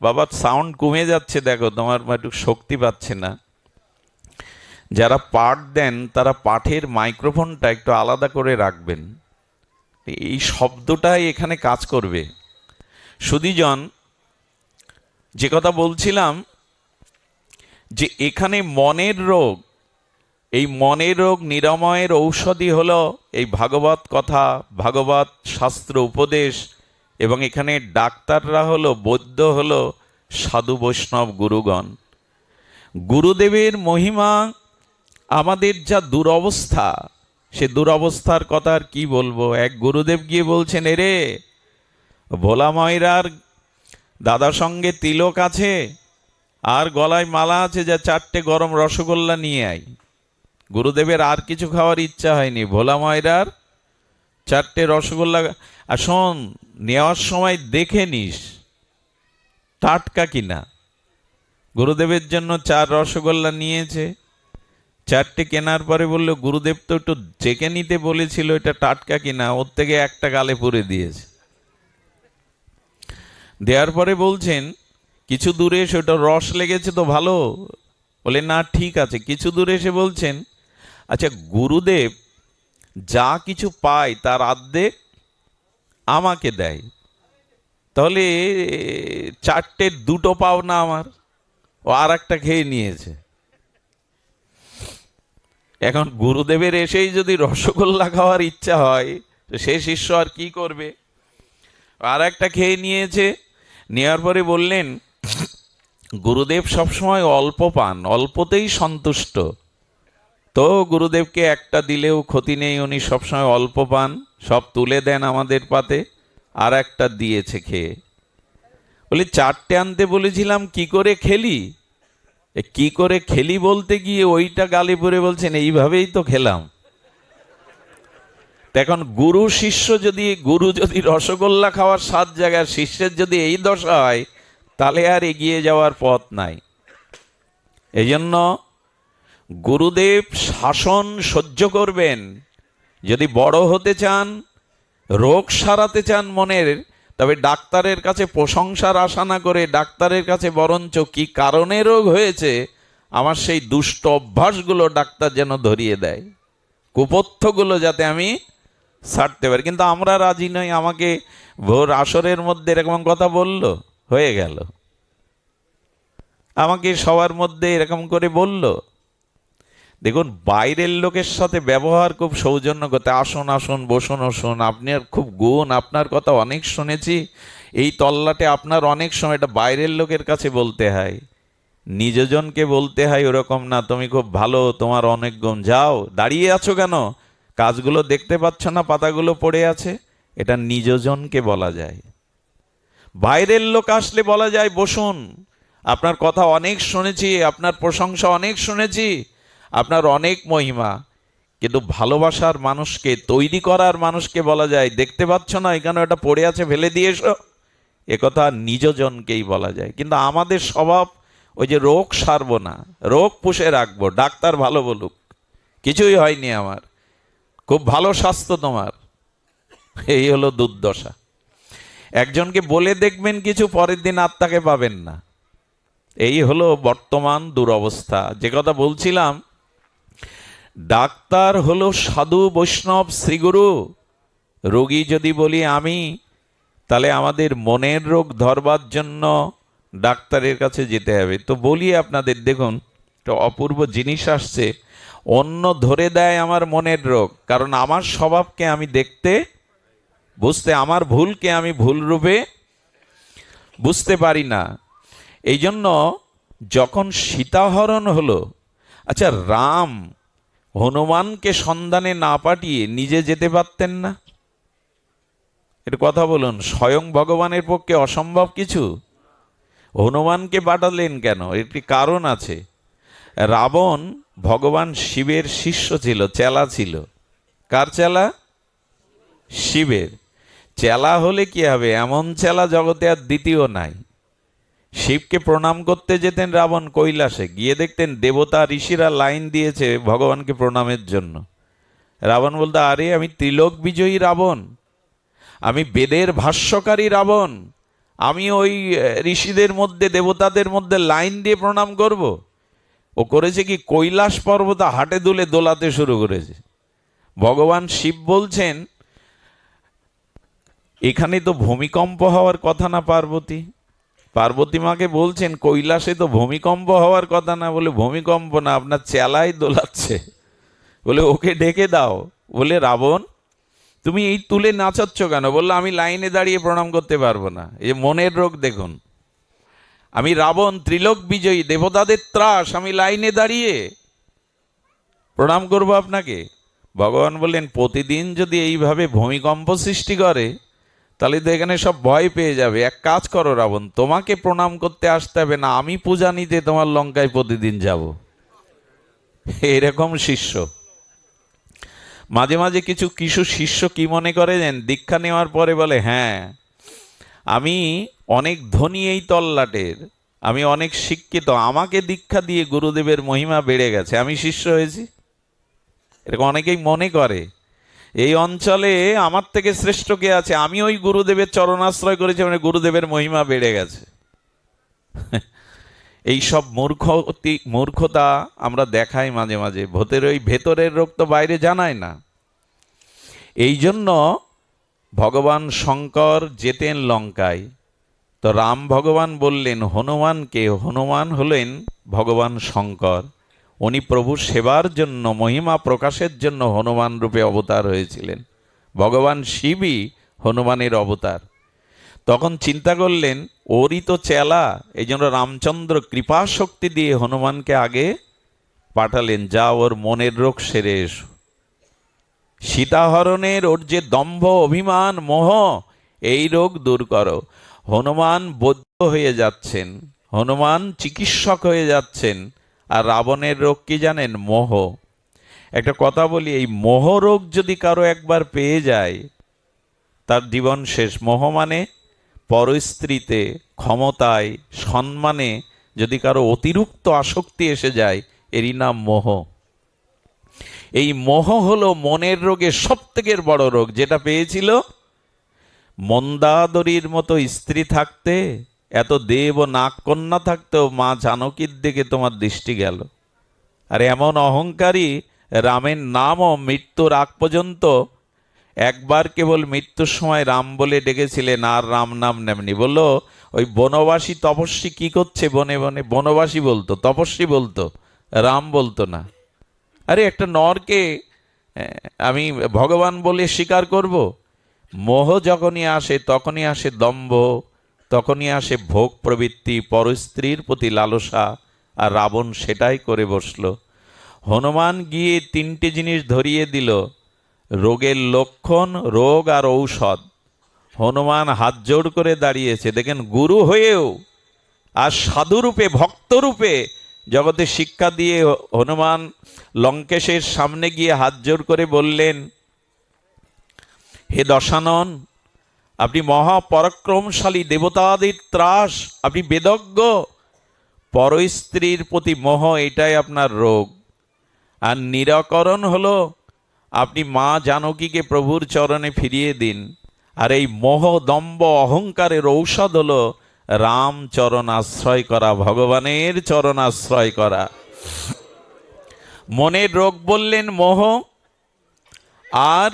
বাবা সাউন্ড কমে যাচ্ছে, দেখো তোমার একটু শক্তি পাচ্ছে না। যারা পাঠ দেন তারা পাঠের মাইক্রোফোনটা একটু আলাদা করে রাখবেন, এই শব্দটাই এখানে কাজ করবে। সুধীজন, যে কথা বলছিলাম, যে এখানে মনের রোগ, এই মনের রোগ নিরাময়ের ঔষধি হলো এই ভাগবত কথা, ভাগবত শাস্ত্র উপদেশ। এবং এখানে ডাক্তাররা হলো, বৈদ্য হলো সাধু বৈষ্ণব গুরুগণ। গুরুদেবের মহিমা, আমাদের যা দুরবস্থা, সে দুরবস্থার কথা আর কি বলবো। এক গুরুদেব গিয়ে বলছেন, এরে ভোলা ময়রার দাদার সঙ্গে তিলক আছে আর গলায় মালা আছে, যা 4টে গরম রসগোল্লা নিয়ে আয়। গুরুদেবের আর কিছু খাওয়ার ইচ্ছা হয়নি, ভোলা ময়রার 4টে রসগোল্লা। আর শোন, নেওয়ার সময় দেখে নিস টাটকা কিনা। গুরুদেবের জন্য 4 রসগোল্লা নিয়েছে, 4টে কেনার পরে বলল, গুরুদেব তো একটু চেকে নিতে বলেছিল এটা টাটকা কিনা, ওর থেকে একটা গালে পুরে দিয়েছে। দেওয়ার পরে বলছেন, কিছু দূরে এসে, ওটা রস লেগেছে তো ভালো? বলে না, ঠিক আছে। কিছু দূরে এসে বলছেন, আচ্ছা গুরুদেব যা কিছু পায় তার অর্ধেক আমাকে দেয়, তাহলে 4টের 2টো পাও না আমার? ও আর একটা খেয়ে নিয়েছে। এখন গুরুদেবের এসেই যদি রসগোল্লা খাওয়ার ইচ্ছা হয়, তো সে শিষ্য আর কি করবে? আর একটা খেয়ে নিয়েছে। নেওয়ার পরে বললেন, গুরুদেব সবসময় অল্প পান, অল্পতেই সন্তুষ্ট। তো গুরুদেবকে একটা দিলেও ক্ষতি নেই, উনি সবসময় অল্প পান, সব তুলে দেন আমাদের পাতে। আর একটা দিয়েছে খেয়ে। বলি 4টে আনতে বলেছিলাম, কি করে খেলি? কি করে খেলি বলতে গিয়ে ওইটা গালে পরে বলছেন, এইভাবেই তো খেলাম। এখন গুরু শিষ্য যদি, গুরু যদি রসগোল্লা খাওয়ার 7 জায়গায়, শিষ্যের যদি এই দশা হয়, তাহলে আর এগিয়ে যাওয়ার পথ নাই। এই জন্য গুরুদেব শাসন সহ্য করবেন। যদি বড় হতে চান, রোগ সারাতে চান মনের, তবে ডাক্তারের কাছে প্রশংসার আশা না করে, ডাক্তারের কাছে বরঞ্চ কি কারণে রোগ হয়েছে আমার সেই দুষ্ট অভ্যাসগুলো ডাক্তার যেন ধরিয়ে দেয়, কুপথ্যগুলো যাতে আমি ছাড়তে পারি। কিন্তু আমরা রাজি নই। আমাকে ভোর আসরের মধ্যে এরকম কথা বলল, হয়ে গেল। আমাকে সবার মধ্যে এরকম করে বলল। দেখুন, বাইরের লোকের সাথে ব্যবহার খুব সৌজন্য করতে, আসুন আসুন, বসুন বসুন, আপনার খুব গুণ, আপনার কথা অনেক শুনেছি, এই তল্লাটে আপনার অনেক সময়, এটা বাইরের লোকের কাছে বলতে হয়। নিজজনকে বলতে হয় ওরকম না, তুমি খুব ভালো, তোমার অনেক গুণ, যাও, দাঁড়িয়ে আছো কেন, কাজগুলো দেখতে পাচ্ছ না, পাতাগুলো পড়ে আছে, এটা নিজজনকে বলা যায়। বাইরের লোক আসলে বলা যায়, বসুন, আপনার কথা অনেক শুনেছি, আপনার প্রশংসা অনেক শুনেছি, আপনার অনেক মহিমা। কিন্তু ভালোবাসার মানুষকে, তৈরি করার মানুষকে বলা যায়, দেখতে পাচ্ছ না এখানে এটা পড়ে আছে, ফেলে দিয়ে এসো, একথা নিজজনকেই বলা যায়। কিন্তু আমাদের স্বভাব ওই যে রোগ সারবো না, রোগ পুষে রাখবো, ডাক্তার ভালো বলুক, কিছুই হয়নি আমার, খুব ভালো স্বাস্থ্য তোমার। এই হলো দুর্দশা। একজনকে বলে দেখবেন কিছু, পরের দিন আত্মাকে পাবেন না। এই হলো বর্তমান দুরবস্থা। যে কথা বলছিলাম, ডাক্তার হলো সাধু বৈষ্ণব শ্রীগুরু। রোগী যদি বলি আমি, তাহলে আমাদের মনের রোগ ধরবার জন্য ডাক্তারের কাছে যেতে হবে। তো বলি আপনাদের, দেখুন একটা অপূর্ব জিনিস আসছে। অন্য ধরে দেয় আমার মনের রোগ, কারণ আমার স্বভাবকে আমি দেখতে বুঝতে, আমার ভুলকে আমি ভুল রূপে বুঝতে পারি না। এই জন্য যখন সীতাহরণ হলো, আচ্ছা রাম হনুমানকে সন্ধানে না পাঠিয়ে নিজে যেতে পারতেন না? এটা কথা বলুন, স্বয়ং ভগবানের পক্ষে অসম্ভব কিছু? হনুমানকে পাঠালেন কেন? একটি কারণ আছে। রাবণ ভগবান শিবের শিষ্য ছিল, চেলা ছিল। কার চেলা? শিবের। চেলা হলে কি হবে? এমন চেলা জগতে আর দ্বিতীয় নাই। শিবকে প্রণাম করতে যেতেন রাবণ কৈলাসে, গিয়ে দেখতেন দেবতা ঋষিরা লাইন দিয়েছে ভগবানকে প্রণামের জন্য। রাবণ বলতো, আরে আমি ত্রিলোক বিজয়ী রাবণ, আমি বেদের ভাষ্যকারী রাবণ, আমি ওই ঋষিদের মধ্যে দেবতাদের মধ্যে লাইন দিয়ে প্রণাম করব? ও করেছে কি, কৈলাস পর্বত হাটে দুলে দোলাতে শুরু করেছে। ভগবান শিব বলছেন, এখানে তো ভূমিকম্প হওয়ার কথা না পার্বতী? পার্বতী মাকে বলছেন কৈলাসে তো ভূমিকম্প হওয়ার কথা না। বলে ভূমিকম্প না, আপনার চেলাই দোলাচ্ছে। বলে ওকে ডেকে দাও। বলে রাবণ তুমি এই তুলে নাচাচ্ছ কেন? বললো আমি লাইনে দাঁড়িয়ে প্রণাম করতে পারবো না। এই মনের রোগ দেখুন। আমি রাবণ, ত্রিলোক বিজয়ী, দেবতাদের ত্রাস, আমি লাইনে দাঁড়িয়ে প্রণাম করব আপনাকে? ভগবান বললেন, প্রতিদিন যদি এইভাবে ভূমিকম্প সৃষ্টি করে তাহলে তো এখানে সব ভয় পেয়ে যাবে। এক কাজ করো রাবণ, তোমাকে প্রণাম করতে আসতে হবে না, আমি পূজা নিতে তোমার লঙ্কায় প্রতিদিন যাব। এরকম শিষ্য। মাঝে মাঝে কিছু কিছু শিষ্য কি মনে করে যেন, দীক্ষা নেওয়ার পরে বলে, হ্যাঁ আমি অনেক ধনী এই তল্লাটের, আমি অনেক শিক্ষিত, আমাকে দীক্ষা দিয়ে গুরুদেবের মহিমা বেড়ে গেছে, আমি শিষ্য হয়েছি। এরকম অনেকেই মনে করে। এই অঞ্চলে আমার থেকে শ্রেষ্ঠ কে আছে? আমি ওই গুরুদেবের চরণাশ্রয় করেছি, মানে গুরুদেবের মহিমা বেড়ে গেছে। এই সব মূর্খতা আমরা দেখাই মাঝে মাঝে। ওই ভেতরের রোগ তো বাইরে জানায় না। এই জন্য ভগবান শঙ্কর যেতেন লঙ্কায়, তো রাম ভগবান বললেন হনুমানকে, হনুমান হলেন ভগবান শঙ্কর। উনি প্রভু সেবার জন্য, মহিমা প্রকাশের জন্য হনুমান রূপে অবতার হয়েছিলেন। ভগবান শিবই হনুমানের অবতার। তখন চিন্তা করলেন ওরই তো চেলা, এই জন্য রামচন্দ্র কৃপা শক্তি দিয়ে হনুমানকে আগে পাঠালেন, যা ওর মনের রোগ সেরে এসো। সীতাহরণের ওর যে দম্ভ, অভিমান, মোহ, এই রোগ দূর করো। হনুমান বৌদ্ধ হয়ে যাচ্ছেন, হনুমান চিকিৎসক হয়ে যাচ্ছেন। আর রাবণের রোগ কি জানেন? মোহ। একটা কথা বলি, এই মোহ রোগ যদি কারো একবার পেয়ে যায় তার জীবন শেষ। মোহ মানে পরস্ত্রীতে, ক্ষমতায়, সম্মানে যদি কারো অতিরিক্ত আসক্তি এসে যায়, এরই নাম মোহ। এই মোহ হলো মনের রোগের সব থেকে বড় রোগ। যেটা পেয়েছিল মন্দাদরীর মতো স্ত্রী থাকতে, এত দেব ও নাগ কন্যা থাকতেও মা জানকীর দিকে তোমার দৃষ্টি গেল। আর এমন অহংকারী রামের নামও মৃত্যুর আগ পর্যন্ত একবার কেবল মৃত্যুর সময় রাম বলে ডেকেছিলেন, আর রাম নাম নেমনি। বললো ওই বনবাসী তপস্বী কি করছে বনে বনে, বনবাসী বলতো, তপস্বী বলতো, রাম বলতো না। আরে একটা নরকে আমি ভগবান বলে স্বীকার করব? মোহ যখনই আসে তখনই আসে দম্ভ, তখনই আসে ভোগ প্রবৃত্তি, পরস্ত্রীর প্রতি লালসা। আর রাবণ সেটাই করে বসলো। হনুমান গিয়ে তিনটে জিনিস ধরিয়ে দিল, রোগের লক্ষণ, রোগ আর ঔষধ। হনুমান হাত জোড় করে দাঁড়িয়েছে, দেখেন গুরু হয়েও আর সাধুরূপে, ভক্তরূপে জগতে শিক্ষা দিয়ে হনুমান লঙ্কেশের সামনে গিয়ে হাত জোড় করে বললেন, হে দশানন, আপনি মহাপরাক্রমশালী, দেবতাদের ত্রাস, আপনি বেদজ্ঞ, পরস্ত্রীর প্রতি মোহ এটাই আপনার রোগ। আর নিরাকরণ হলো আপনি মা জানকীকে প্রভুর চরণে ফিরিয়ে দিন। আর এই মোহ, দম্ভ, অহংকারের ঔষধ হলো রাম চরণ আশ্রয় করা, ভগবানের চরণ আশ্রয় করা। মনের রোগ বললেন মোহ। আর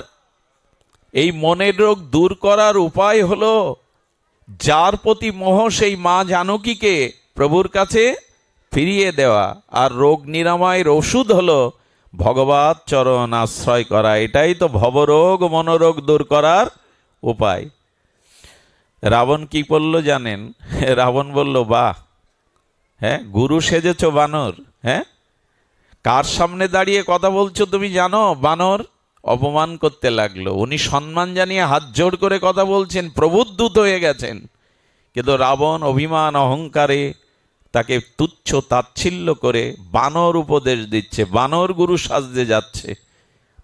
এই মনের রোগ দূর করার উপায় হলো যার প্রতি মোহ সেই মা জানকীকে প্রভুর কাছে ফিরিয়ে দেওয়া। আর রোগ নিরাময়ের ওষুধ হলো ভগবৎ চরণ আশ্রয় করা। এটাই তো ভবরোগ মনোরোগ দূর করার উপায়। রাবণ কি করল জানেন? রাবণ বলল, বাহ, হ্যাঁ, গুরু সেজেছ বানর, হ্যাঁ, কার সামনে দাঁড়িয়ে কথা বলছো তুমি জানো বানর? অপমান করতে লাগলো। উনি সম্মান জানিয়ে হাত জোড় করে কথা বলছেন, প্রবুদ্ধ হয়ে গেছেন, কিন্তু রাবণ অভিমান অহংকারে তাকে তুচ্ছ তাচ্ছিল্য করে বানর উপদেশ দিচ্ছে, বানর গুরু সাজতে যাচ্ছে।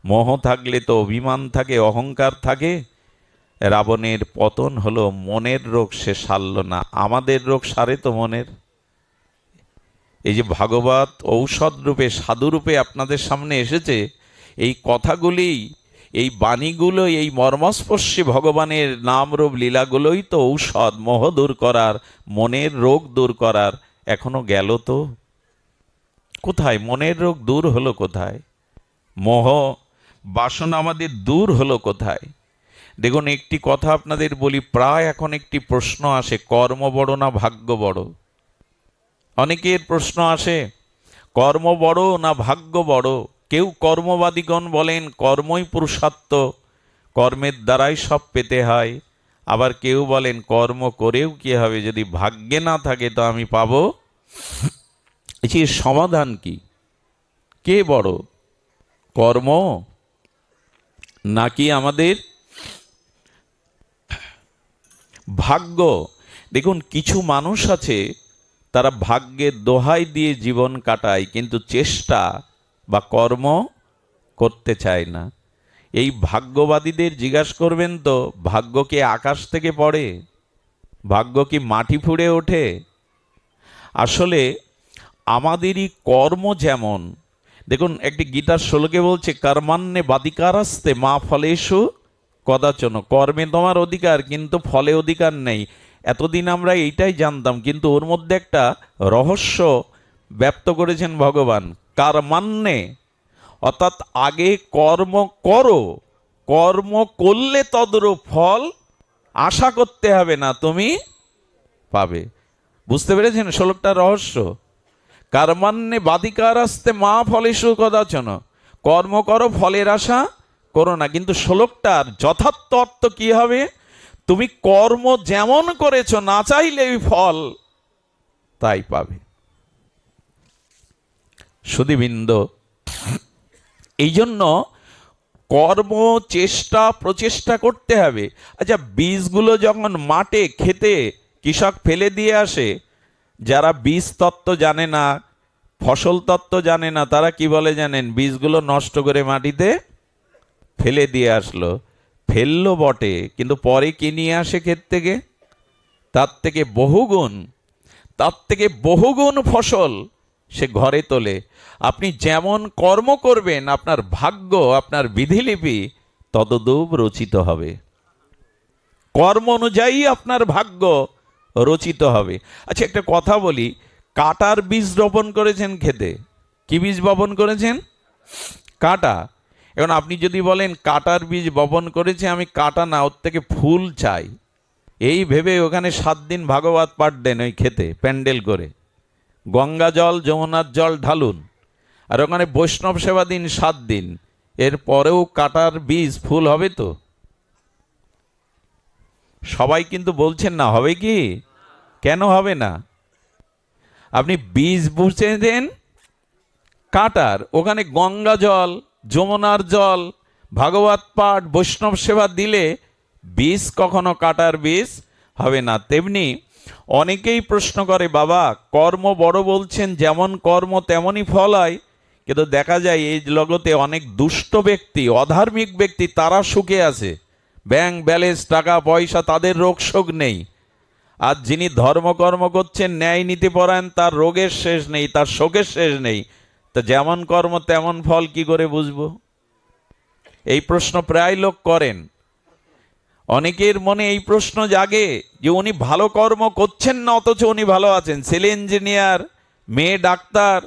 মোহ থাকলে তো অভিমান থাকে, অহংকার থাকে। রাবণের পতন হলো, মনের রোগ সে সারল না। আমাদের রোগ সারে তো মনের। এই যে ভাগবত ঔষধ রূপে, সাধু রূপে আপনাদের সামনে এসেছে, এই কথাগুলি, এই বাণীগুলো, এই মর্মস্পর্শী ভগবানের নাম রূপ লীলাগুলোই তো ঔষধ, মোহ দূর করার, মনের রোগ দূর করার। এখনো গেল তো কোথায়? মনের রোগ দূর হলো কোথায়? মোহ বাসনা আমাদের দূর হলো কোথায়? দেখুন, একটি কথা আপনাদের বলি, প্রায় এখন একটি প্রশ্ন আসে, কর্ম বড় না ভাগ্য বড়? অনেকের প্রশ্ন আসে, কর্ম বড় না ভাগ্য বড়? কেউ কর্মবাদীগণ বলেন কর্মই পুরুষার্থ, কর্মের দ্বারাই সব পেতে হয়। আবার কেউ বলেন কর্ম করেও কি হবে, যদি ভাগ্যে না থাকে তো আমি পাবো। এর সমাধান কি? কে বড়, কর্ম নাকি আমাদের ভাগ্য? দেখুন, কিছু মানুষ আছে তারা ভাগ্যের দোহাই দিয়ে জীবন কাটায়, কিন্তু চেষ্টা বা কর্ম করতে চায় না। এই ভাগ্যবাদীদের জিজ্ঞাসা করবেন তো, ভাগ্য কি আকাশ থেকে পড়ে? ভাগ্য কি মাটি ফুঁড়ে ওঠে? আসলে আমাদেরই কর্ম যেমন, দেখুন একটি গীতার শ্লোকে বলছে, কর্মান্নে বাদিকারাস্তে মা ফলেষু কদাচন। কর্মে তোমার অধিকার, কিন্তু ফলে অধিকার নেই। এতদিন আমরা এইটাই জানতাম, কিন্তু ওর মধ্যে একটা রহস্য ব্যক্ত করেছেন ভগবান। কর্মান্নে, অর্থাৎ আগে কর্ম করো, কর্ম করলে তদরূপ ফল আশা করতে হবে না, তুমি পাবে। বুঝতে পেরেছেন শ্লোকটার রহস্য? কর্মান্নে বাদিকারাস্তে মা ফলেষু কদাচন, কর্ম করো, ফলের আশা করো না। কিন্তু শ্লোকটার যথার্থ অর্থ কি হবে? তুমি কর্ম যেমন করেছো, না চাইলেই ফল তাই পাবে। সুধীবৃন্দ, এই জন্য কর্ম, চেষ্টা, প্রচেষ্টা করতে হবে। আচ্ছা, বীজগুলো যখন মাঠে খেতে কৃষক ফেলে দিয়ে আসে, যারা বীজ তত্ত্ব জানে না, ফসল তত্ত্ব জানে না, তারা কি বলে জানেন? বীজগুলো নষ্ট করে মাটিতে ফেলে দিয়ে আসলো। ফেললো বটে, কিন্তু পরে কি নিয়ে আসে ক্ষেত থেকে? তার থেকে বহুগুণ, তার থেকে বহুগুণ ফসল সে ঘরে তোলে। আপনি যেমন কর্ম করবেন, আপনার ভাগ্য, আপনার বিধিলিপি ততদূপ রচিত হবে। কর্ম অনুযায়ী আপনার ভাগ্য রচিত হবে। আচ্ছা, একটা কথা বলি, কাটার বীজ রোপণ করেছেন খেতে, কি বীজ বপন করেছেন? কাটা। এখন আপনি যদি বলেন কাটার বীজ বপন করেছে, আমি কাটা না, ওর থেকে ফুল চাই, এই ভেবে ওখানে 7 দিন ভাগবত পাঠ দেন ওই খেতে, প্যান্ডেল করে, গঙ্গা জল যমুনার জল ঢালুন, আর ওখানে বৈষ্ণব সেবা দিন 7 দিন, এর পরেও কাটার বীজ ফুল হবে তো? সবাই কিন্তু বলছেন না, হবে কি? কেন হবে না? আপনি বীজ বুঝে দেন কাটার, ওখানে গঙ্গা জল যমুনার জল ভাগবত পাঠ বৈষ্ণব সেবা দিলে বীজ কখনো কাটার বীজ হবে না। তেমনি অনেকেই প্রশ্ন করে, বাবা কর্ম বড় বলছেন, যেমন কর্ম তেমনই ফল হয়, কিন্তু দেখা যায় এই জগতে অনেক দুষ্ট ব্যক্তি, অধার্মিক ব্যক্তি, তারা সুখে আছে, ব্যাংক ব্যালেন্স, টাকা পয়সা, তাদের রোগ শোক নেই। আর যিনি ধর্মকর্ম করছেন, ন্যায় নীতি পরায়ণ, তার রোগের শেষ নেই, তার শোকের শেষ নেই। তো যেমন কর্ম তেমন ফল কি করে বুঝবো? এই প্রশ্ন প্রায় লোক করেন। অনেকের মনে এই প্রশ্ন জাগে যে উনি ভালো কর্ম করছেন না, অথচ উনি ভালো আছেন, ছেলে ইঞ্জিনিয়ার, মেয়ে ডাক্তার,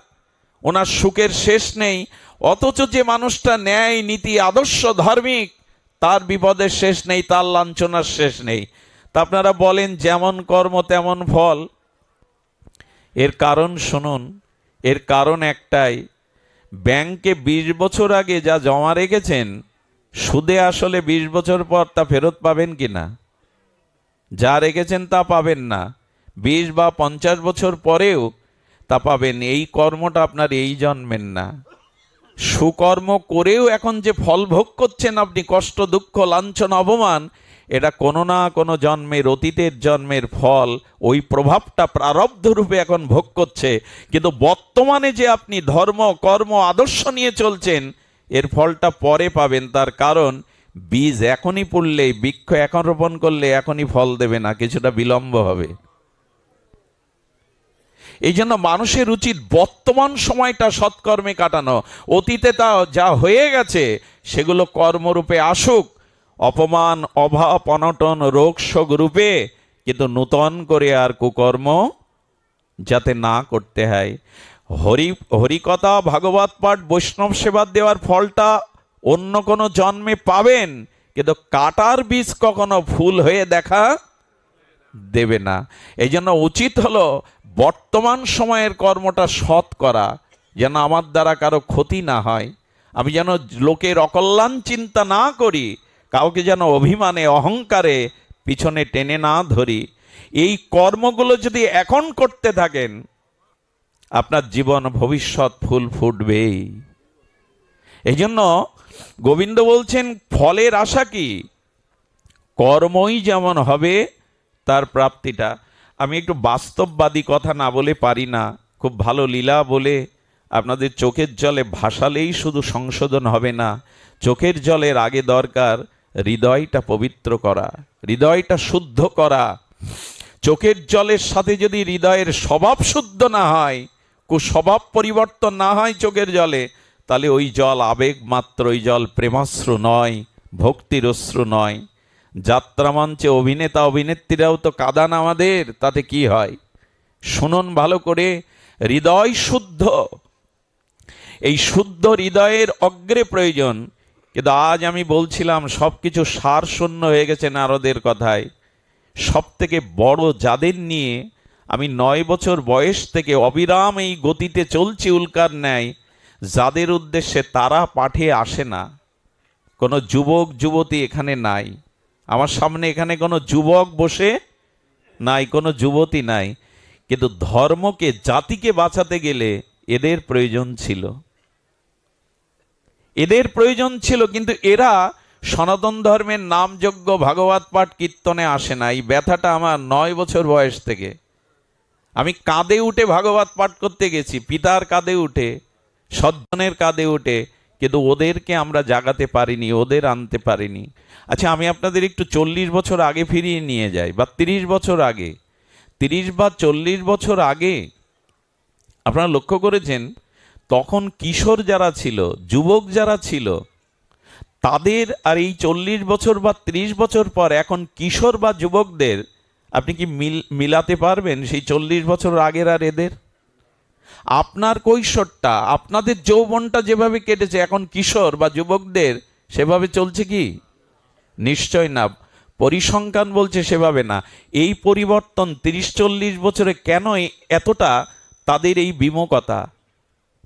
ওনার সুখের শেষ নেই। অথচ যে মানুষটা ন্যায় নীতি আদর্শ ধার্মিক, তার বিপদের শেষ নেই, তার লাঞ্ছনার শেষ নেই। তা আপনারা বলেন যেমন কর্ম তেমন ফল। এর কারণ শুনুন, এর কারণ একটাই, ব্যাংকে 20 বছর আগে যা জমা রেখেছেন সুদে আসলে 20 বছর পর তা ফেরত পাবেন কিনা? যা রেখেছেন তা পাবেন না, 20 বা 50 বছর পরেও তা পাবেন। এই কর্মটা আপনার এই জন্মের না। সুকর্ম করেও এখন যে ফল ভোগ করছেন আপনি, কষ্ট, দুঃখ, লাঞ্ছনা, অপমান, এটা কোনো না কোনো জন্মের, অতীতের জন্মের ফল। ওই প্রভাবটা প্রারব্ধ রূপে এখন ভোগ করছে। কিন্তু বর্তমানে যে আপনি ধর্ম, কর্ম, আদর্শ নিয়ে চলছেন, এর ফলটা পরে পাবেন। তার কারণ বীজ এখনই পড়লে, বৃক্ষ এখন রোপণ করলে এখনই ফল দেবে না, কিছুটা বিলম্ব হবে। এই জন্য মানুষের উচিত বর্তমান সময়টা সৎকর্মে কাটানো। অতীতে তা যা হয়ে গেছে সেগুলো কর্মরূপে আসুক, অপমান, অভাব, অনটন, রোগ শোক রূপে, কিন্তু নূতন করে আর কুকর্ম যাতে না করতে হয়। হরিকথা, ভাগবত পাঠ, বৈষ্ণব সেবা দেওয়ার ফলটা অন্য কোনো জন্মে পাবেন, কিন্তু কাটার বীজ কখনো ফুল হয়ে দেখা দেবে না। এই জন্য উচিত হলো বর্তমান সময়ের কর্মটা সৎ করা, যেন আমার দ্বারা কারো ক্ষতি না হয়, আমি যেন লোকের অকল্যাণ চিন্তা না করি, কাউকে যেন অভিমানে, অহংকারে পিছনে টেনে না ধরি। এই কর্মগুলো যদি এখন করতে থাকেন, আপনার জীবন ভবিষ্যৎ ফুল ফুটবেই। এই জন্য গোবিন্দ বলছেন, ফলের আশা কি? কর্মই যেমন হবে তার প্রাপ্তিটা। আমি একটু বাস্তববাদী কথা না বলে পারি না। খুব ভালো লীলা বলে আপনাদের চোখের জলে ভাসালেই শুধু সংশোধন হবে না, চোখের জলের আগে দরকার হৃদয়টা পবিত্র করা, হৃদয়টা শুদ্ধ করা। চোখের জলের সাথে যদি হৃদয়ের স্বভাব শুদ্ধ না হয়, কুস্বভাব পরিবর্তন না হয় চোখের জলে, তাহলে ওই জল আবেগ মাত্র, ওই জল প্রেমাশ্রু নয়, ভক্তির অশ্রু নয়। যাত্রা মঞ্চে অভিনেতা অভিনেত্রীরাও তো কাঁদান আমাদের, তাতে কি হয়? শুনুন ভালো করে, হৃদয় শুদ্ধ, এই শুদ্ধ হৃদয়ের অগ্রে প্রয়োজন। কিন্তু আজ আমি বলছিলাম সব কিছু সার শূন্য হয়ে গেছে নারদের কথায়। সব থেকে বড় যাদের নিয়ে আমি 9 বছর বয়স থেকে অবিরাম এই গতিতে চলছি উল্কার ন্যায়, যাদের উদ্দেশ্যে তারা পাঠে আসে না। কোনো যুবক যুবতী এখানে নাই, আমার সামনে এখানে কোনো যুবক বসে নাই, কোনো যুবতী নাই, কিন্তু ধর্মকে, জাতিকে বাঁচাতে গেলে এদের প্রয়োজন ছিল, এদের প্রয়োজন ছিল। কিন্তু এরা সনাতন ধর্মের নামযজ্ঞ, ভাগবত পাঠ, কীর্তনে আসে না। এই ব্যথাটা আমার 9 বছর বয়স থেকে। আমি কাঁধে উঠে ভাগবত পাঠ করতে গেছি, পিতার কাঁধে উঠে, সজ্জনের কাঁধে উঠে, কিন্তু ওদেরকে আমরা জাগাতে পারিনি, ওদের আনতে পারিনি। আচ্ছা, আমি আপনাদের একটু 40 বছর আগে ফিরিয়ে নিয়ে যাই, বা 30 বছর আগে, 30 বা 40 বছর আগে আপনারা লক্ষ্য করেছেন, তখন কিশোর যারা ছিল, যুবক যারা ছিল, তাদের আর এই 40 বছর বা 30 বছর পর এখন কিশোর বা যুবকদের আপনি কি মিলাতে পারবেন সেই 40 বছর আগের আর এদের? আপনার কৈশোরটা, আপনাদের যৌবনটা যেভাবে কেটেছে, এখন কিশোর বা যুবকদের সেভাবে চলছে কি? নিশ্চয় না। পরিসংখ্যান বলছে সেভাবে না। এই পরিবর্তন 30-40 বছরে কেন এতটা তাদের এই বিমুখতা?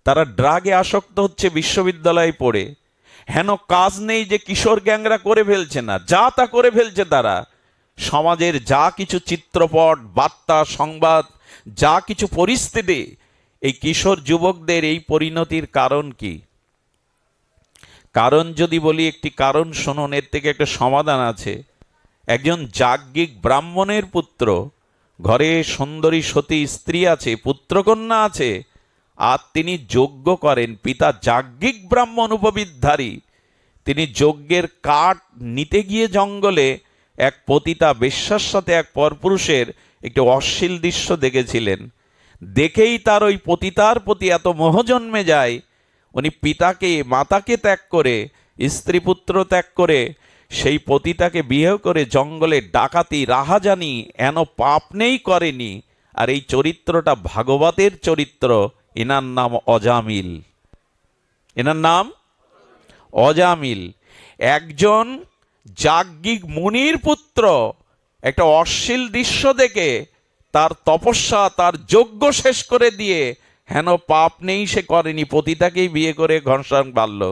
তারা ড্রাগে আসক্ত হচ্ছে বিশ্ববিদ্যালয়ে পড়ে। হেন কাজ নেই যে কিশোর গ্যাংরা করে ফেলছে না, যা তা করে ফেলছে তারা। সমাজের যা কিছু চিত্রপট, বার্তা, সংবাদ, যা কিছু পরিস্থিতি, এই কিশোর যুবকদের এই পরিণতির কারণ কি? কারণ যদি বলি, একটি কারণ শুনুন, এর থেকে একটা সমাধান আছে। একজন যাজ্ঞিক ব্রাহ্মণের পুত্র, ঘরে সুন্দরী সতী স্ত্রী আছে, পুত্রকন্যা আছে, আর তিনি যজ্ঞ করেন। পিতা যাজ্ঞিক ব্রাহ্মণ, উপবিদধারী। তিনি যজ্ঞের কাঠ নিতে গিয়ে জঙ্গলে এক পতিতা বেশ্যার সাথে এক পরপুরুষের একটি অশ্লীল দৃশ্য দেখেছিলেন। দেখেই তার ওই পতিতার প্রতি এত মোহ জন্মে যায়, উনি পিতাকে, মাতাকে ত্যাগ করে, স্ত্রী পুত্র ত্যাগ করে সেই পতিতাকে বিয়ে করে জঙ্গলে ডাকাতি, রাহাজানি, এন পাপ নেই করেনি। আর এই চরিত্রটা ভাগবতের চরিত্র। এনার নাম অজামিল, এনার নাম অজামিল। একজন যাজ্ঞিক মুনির পুত্র একটা অশ্লীল দৃশ্য দেখে তার তপস্যা, তার যজ্ঞ শেষ করে দিয়ে, হেন পাপ নেই সে করেনি, পতিতাকেই বিয়ে করে ঘনশ্যাম বাড়ল।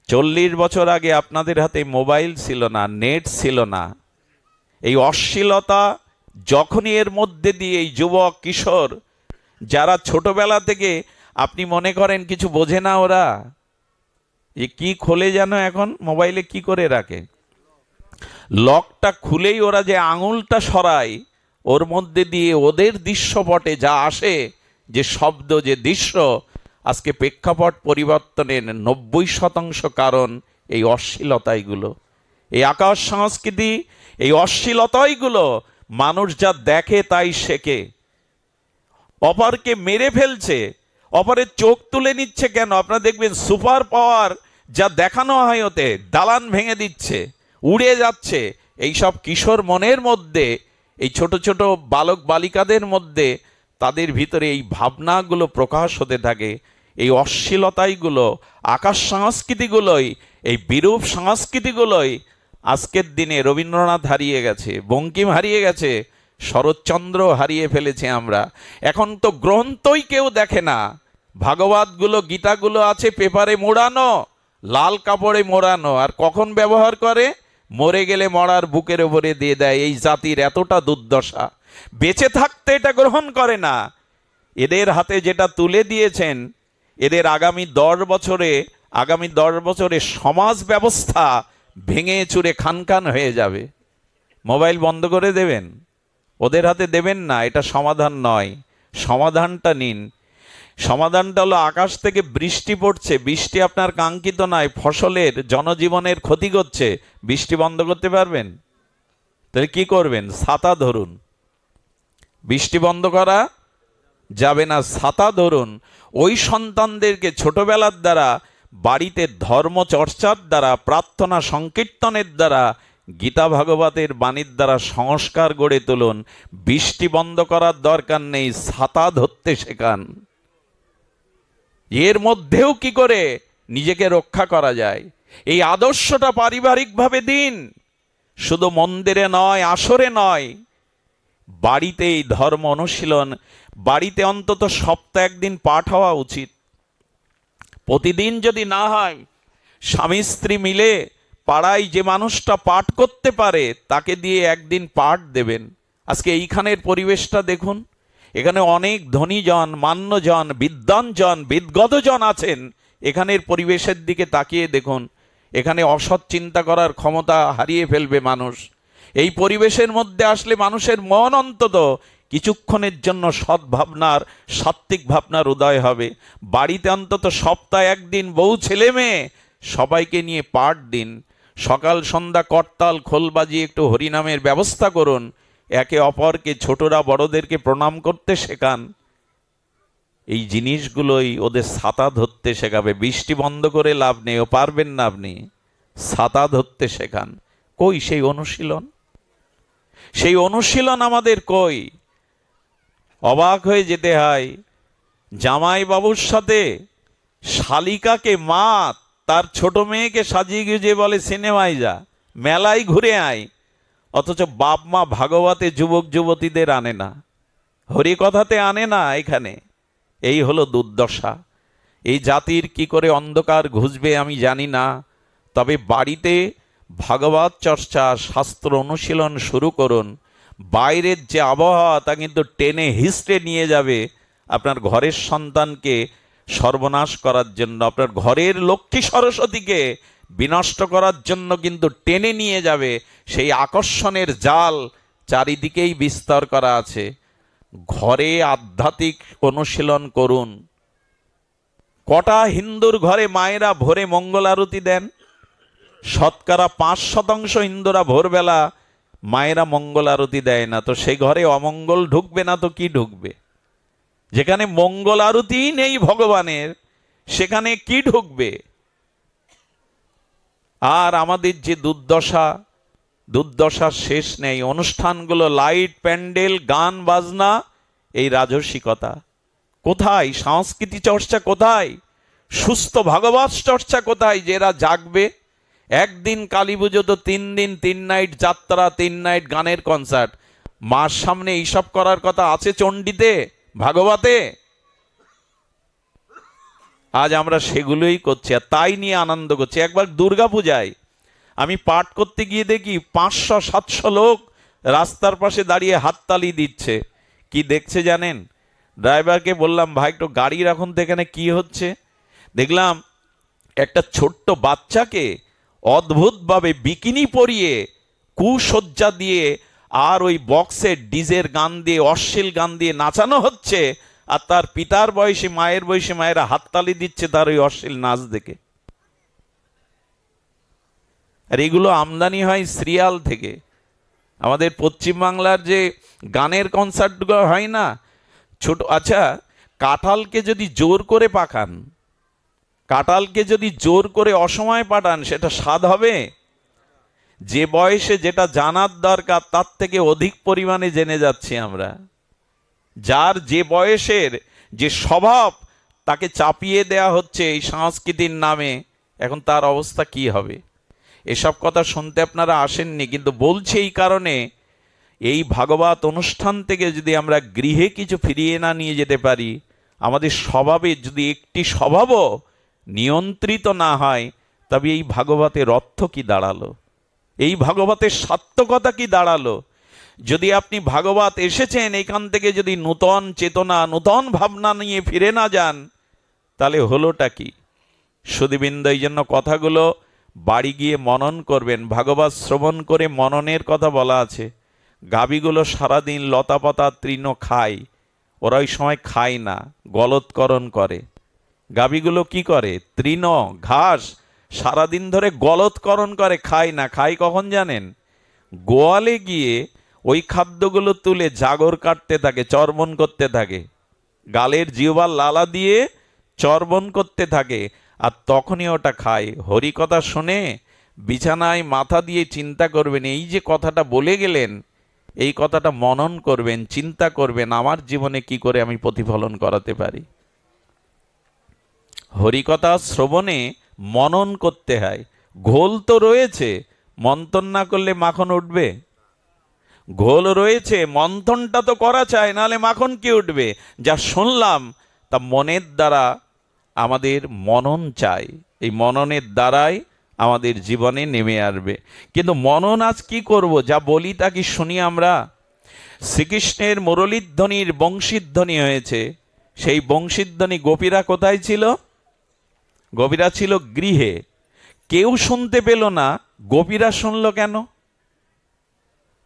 40 বছর আগে আপনাদের হাতে মোবাইল ছিল না, নেট ছিল না। এই অশ্লীলতা যখনই এর মধ্যে দিয়ে এই যুবক কিশোর যারা ছোটবেলা থেকে আপনি মনে করেন কিছু বোঝে না, ওরা যে কি খোলে যেন এখন মোবাইলে কি করে রাখে, লকটা খুলেই ওরা যে আঙুলটা সরায়, ওর মধ্যে দিয়ে ওদের দৃশ্যপটে যা আসে, যে শব্দ, যে দৃশ্য, আজকে প্রেক্ষাপট পরিবর্তনের 90% কারণ এই অশ্লীলতাইগুলো, এই আকাশ সংস্কৃতি, এই অশ্লীলতাইগুলো। মানুষ যা দেখে তাই শেখে। অপরকে মেরে ফেলছে, অপরের চোখ তুলে নিচ্ছে কেন? আপনারা দেখবেন সুপার পাওয়ার যা দেখানো হয়, ওতে দালান ভেঙে দিচ্ছে, উড়ে যাচ্ছে। এইসব কিশোর মনের মধ্যে, এই ছোট ছোট বালক বালিকাদের মধ্যে, তাদের ভিতরে এই ভাবনাগুলো প্রকাশ হতে থাকে। এই অশ্লীলতাইগুলো, আকাশ সংস্কৃতিগুলোই, এই বিরূপ সংস্কৃতিগুলোই আজকের দিনে রবীন্দ্রনাথ হারিয়ে গেছে, বঙ্কিম হারিয়ে গেছে, শরৎচন্দ্র হারিয়ে ফেলেছে আমরা। এখন তো গ্রন্থই কেউ দেখে না। ভাগবতগুলো, গীতাগুলো আছে পেপারে মোড়ানো, লাল কাপড়ে মোড়ানো, আর কখন ব্যবহার করে? মরে গেলে মরার বুকের ওপরে দিয়ে দেয়। এই জাতির এতটা দুর্দশা, বেঁচে থাকতে এটা গ্রহণ করে না। এদের হাতে যেটা তুলে দিয়েছেন, এদের আগামী 10 বছরে সমাজ ব্যবস্থা ভেঙে চুরে খানখান হয়ে যাবে। মোবাইল বন্ধ করে দেবেন, ওদের হাতে দেবেন না, এটা সমাধান নয়। সমাধানটা নিন। সমাধানটা হলো, আকাশ থেকে বৃষ্টি পড়ছে, বৃষ্টি আপনার কাঙ্ক্ষিত নয়, ফসলের, জনজীবনের ক্ষতি করছে, বৃষ্টি বন্ধ করতে পারবেন? তাহলে কি করবেন? ছাতা ধরুন। বৃষ্টি বন্ধ করা যাবে না, ছাতা ধরুন। ওই সন্তানদেরকে ছোটবেলার দ্বারা, বাড়িতে ধর্ম চর্চার দ্বারা, প্রার্থনা সংকীর্তনের দ্বারা, গীতা ভাগবতের বাণীর দ্বারা সংস্কার গড়ে তুলুন। বৃষ্টি বন্ধ করার দরকার নেই, ছাতা ধরতে শেখান। এর মধ্যেও কি করে নিজেকে রক্ষা করা যায়, এই আদর্শটা পারিবারিকভাবে দিন। শুধু মন্দিরে নয়, আসরে নয়, বাড়িতে এই ধর্ম অনুশীলন, বাড়িতে অন্তত সপ্তাহে একদিন পাঠ হওয়া উচিত। প্রতিদিন যদি না হয়, স্বামী স্ত্রী মিলে পাড়ায় যে মানুষটা পাঠ করতে পারে তাকে দিয়ে একদিন পাঠ দেবেন। আজকে এইখানের পরিবেশটা দেখুন, এখানে অনেক ধনীজন, মান্যজন, বিদ্বানজন, বিদগতজন আছেন। এখানের পরিবেশের দিকে তাকিয়ে দেখুন, এখানে অসৎ চিন্তা করার ক্ষমতা হারিয়ে ফেলবে মানুষ। এই পরিবেশের মধ্যে আসলে মানুষের মন অন্তত কিছুক্ষণের জন্য সদ্ভাবনার, সাত্ত্বিক ভাবনার উদয় হবে। বাড়িতে অন্তত সপ্তাহে একদিন বউ ছেলে মেয়ে সবাইকে নিয়ে পাঠ দিন। সকাল সন্ধ্যা করতাল খোল বাজিয়ে একটু হরিনামের ব্যবস্থা করুন। একে অপরকে, ছোটরা বড়দেরকে প্রণাম করতে শেখান। এই জিনিসগুলোই ওদের ছাতা ধরতে শেখাবে। বৃষ্টি বন্ধ করে লাভ নেই, ও পারবেন না আপনি। ছাতা ধরতে শেখান। কই সেই অনুশীলন? সেই অনুশীলন আমাদের কই? অবাক হয়ে যেতে হয়, জামাই বাবুর সাথে শালিকাকে মা তার ছোট মেয়েকে সাজিয়ে গুজিয়ে বলে সিনেমায় যা, মেলায় ঘুরে আয়, অথচ বাপ মা ভাগবতে যুবক যুবতীদের আনে না, হরিকথাতে আনে না। এখানে এই হলো দুর্দশা। এই জাতির কি করে অন্ধকার ঘুচবে আমি জানি না, তবে বাড়িতে ভাগবত চর্চা, শাস্ত্র অনুশীলন শুরু করুন। বাইরের যে আবহাওয়া তা কিন্তু টেনে হিস্ট্রে নিয়ে যাবে আপনার ঘরের সন্তানকে সর্বনাশ করার জন্য, আপনার ঘরের লক্ষ্মী সরস্বতীকে বিনষ্ট করার জন্য কিন্তু টেনে নিয়ে যাবে। সেই আকর্ষণের জাল চারিদিকেই বিস্তার করা আছে। ঘরে আধ্যাত্মিক অনুশীলন করুন। কটা হিন্দুর ঘরে মায়েরা ভোরে মঙ্গল আরতি দেন? শতকরা 5% হিন্দুরা ভোরবেলা মায়েরা মঙ্গল আরতি দেয় না। তো সেই ঘরে অমঙ্গল ঢুকবে না তো কি ঢুকবে? যেখানে মঙ্গল আরতি নেই ভগবানের, সেখানে কি ঢুকবে? আর আমাদের যে দুর্দশার শেষ নেই। অনুষ্ঠানগুলো লাইট, প্যান্ডেল, গান বাজনা, এই রাজসিকতা কোথায়? সংস্কৃতি চর্চা কোথায়? সুস্থ ভাগবত চর্চা কোথায়? যেরা জাগবে। একদিন কালী পুজো তো 3 দিন 3 নাইট যাত্রা, 3 নাইট গানের কনসার্ট। মার সামনে এইসব করার কথা আছে চণ্ডীতে, ভাগবতে? আজ আমরা সেগুলোই করছি আর তাই নিয়ে আনন্দ করছি। একবার দুর্গা পূজায় আমি পাঠ করতে গিয়ে দেখি 500-700 লোক রাস্তার পাশে দাঁড়িয়ে হাততালি দিচ্ছে। কি দেখছে জানেন? ড্রাইভারকে বললাম, ভাই একটু গাড়ি রাখুন তো, এখানে কি হচ্ছে? দেখলাম একটা ছোট্ট বাচ্চাকে অদ্ভুতভাবে বিকিনি পরিয়ে কুসজ্জা দিয়ে আর ওই বক্সের ডিজের গান দিয়ে, অশ্লীল গান দিয়ে নাচানো হচ্ছে, আর তার পিতার বয়সী মায়ের বয়সী মায়েরা হাততালি দিচ্ছে তার ওই অশ্লীল নাচ দেখে। আর এগুলো আমদানি হয় সিরিয়াল থেকে। আমাদের পশ্চিমবাংলার যে গানের কনসার্টগুলো হয় না ছোট, আচ্ছা কাঁঠালকে যদি জোর করে পাকান, কাঁঠালকে যদি জোর করে অসময়ে পাঠান, সেটা স্বাদ হবে? যে বয়সে যেটা জানার দরকার তার থেকে অধিক পরিমাণে জেনে যাচ্ছি আমরা। যার যে বয়সের যে স্বভাব তাকে চাপিয়ে দেয়া হচ্ছে এই সংস্কৃতির নামে, এখন তার অবস্থা কি হবে? এসব কথা শুনতে আপনারা আসেননি, কিন্তু বলছি এই কারণে, এই ভাগবত অনুষ্ঠান থেকে যদি আমরা গৃহে কিছু ফিরিয়ে না নিয়ে যেতে পারি, আমাদের স্বভাবে যদি একটি স্বভাবও নিয়ন্ত্রিত না হয়, তবে এই ভাগবতের অর্থ কি দাঁড়ালো? এই ভাগবতের সার্থকতা কি দাঁড়ালো? যদি আপনি ভাগবত এসেছেন এখান থেকে যদি নূতন চেতনা, নূতন ভাবনা নিয়ে ফিরে না যান, তাহলে হলোটা কি? সুধীবৃন্দ, এই জন্য কথাগুলো বাড়ি গিয়ে মনন করবেন। ভাগবত শ্রবণ করে মননের কথা বলা আছে। গাভীগুলো সারাদিন লতাপাতা তৃণ খায়, ওরা ওই সময় খায় না, গলৎকরণ করে। গাভীগুলো কি করে? তৃণ ঘাস সারাদিন ধরে গলৎকরণ করে, খায় না। খায় কখন জানেন? গোয়ালে গিয়ে ওই খাদ্যগুলো তুলে জাগর কাটতে থাকে, চর্বণ করতে থাকে, গালের জিহ্বার লালা দিয়ে চর্বণ করতে থাকে, আর তখনই ওটা খায়। হরিকথা শুনে বিছানায় মাথা দিয়ে চিন্তা করবেন, এই যে কথাটা বলে গেলেন, এই কথাটা মনন করবেন, চিন্তা করবেন, আমার জীবনে কি করে আমি প্রতিফলন করাতে পারি। হরিকথা শ্রবণে মনন করতে হয়। ঘোল তো রয়েছে, মন্থন না করলে মাখন উঠবে? ঘোল রয়েছে, মন্থনটা তো করা চাই, নাহলে মাখন কি উঠবে? যা শুনলাম তা মনের দ্বারা আমাদের মনন চাই, এই মননের দ্বারাই আমাদের জীবনে নেমে আসবে। কিন্তু মনন আজ কি করব? যা বলি তা কি শুনি আমরা? শ্রীকৃষ্ণের মুরলীধ্বনির বংশীধ্বনি হয়েছে, সেই বংশীধ্বনি গোপীরা কোথায় ছিল? গোপীরা ছিল গৃহে। কেউ শুনতে পেল না, গোপীরা শুনল কেন?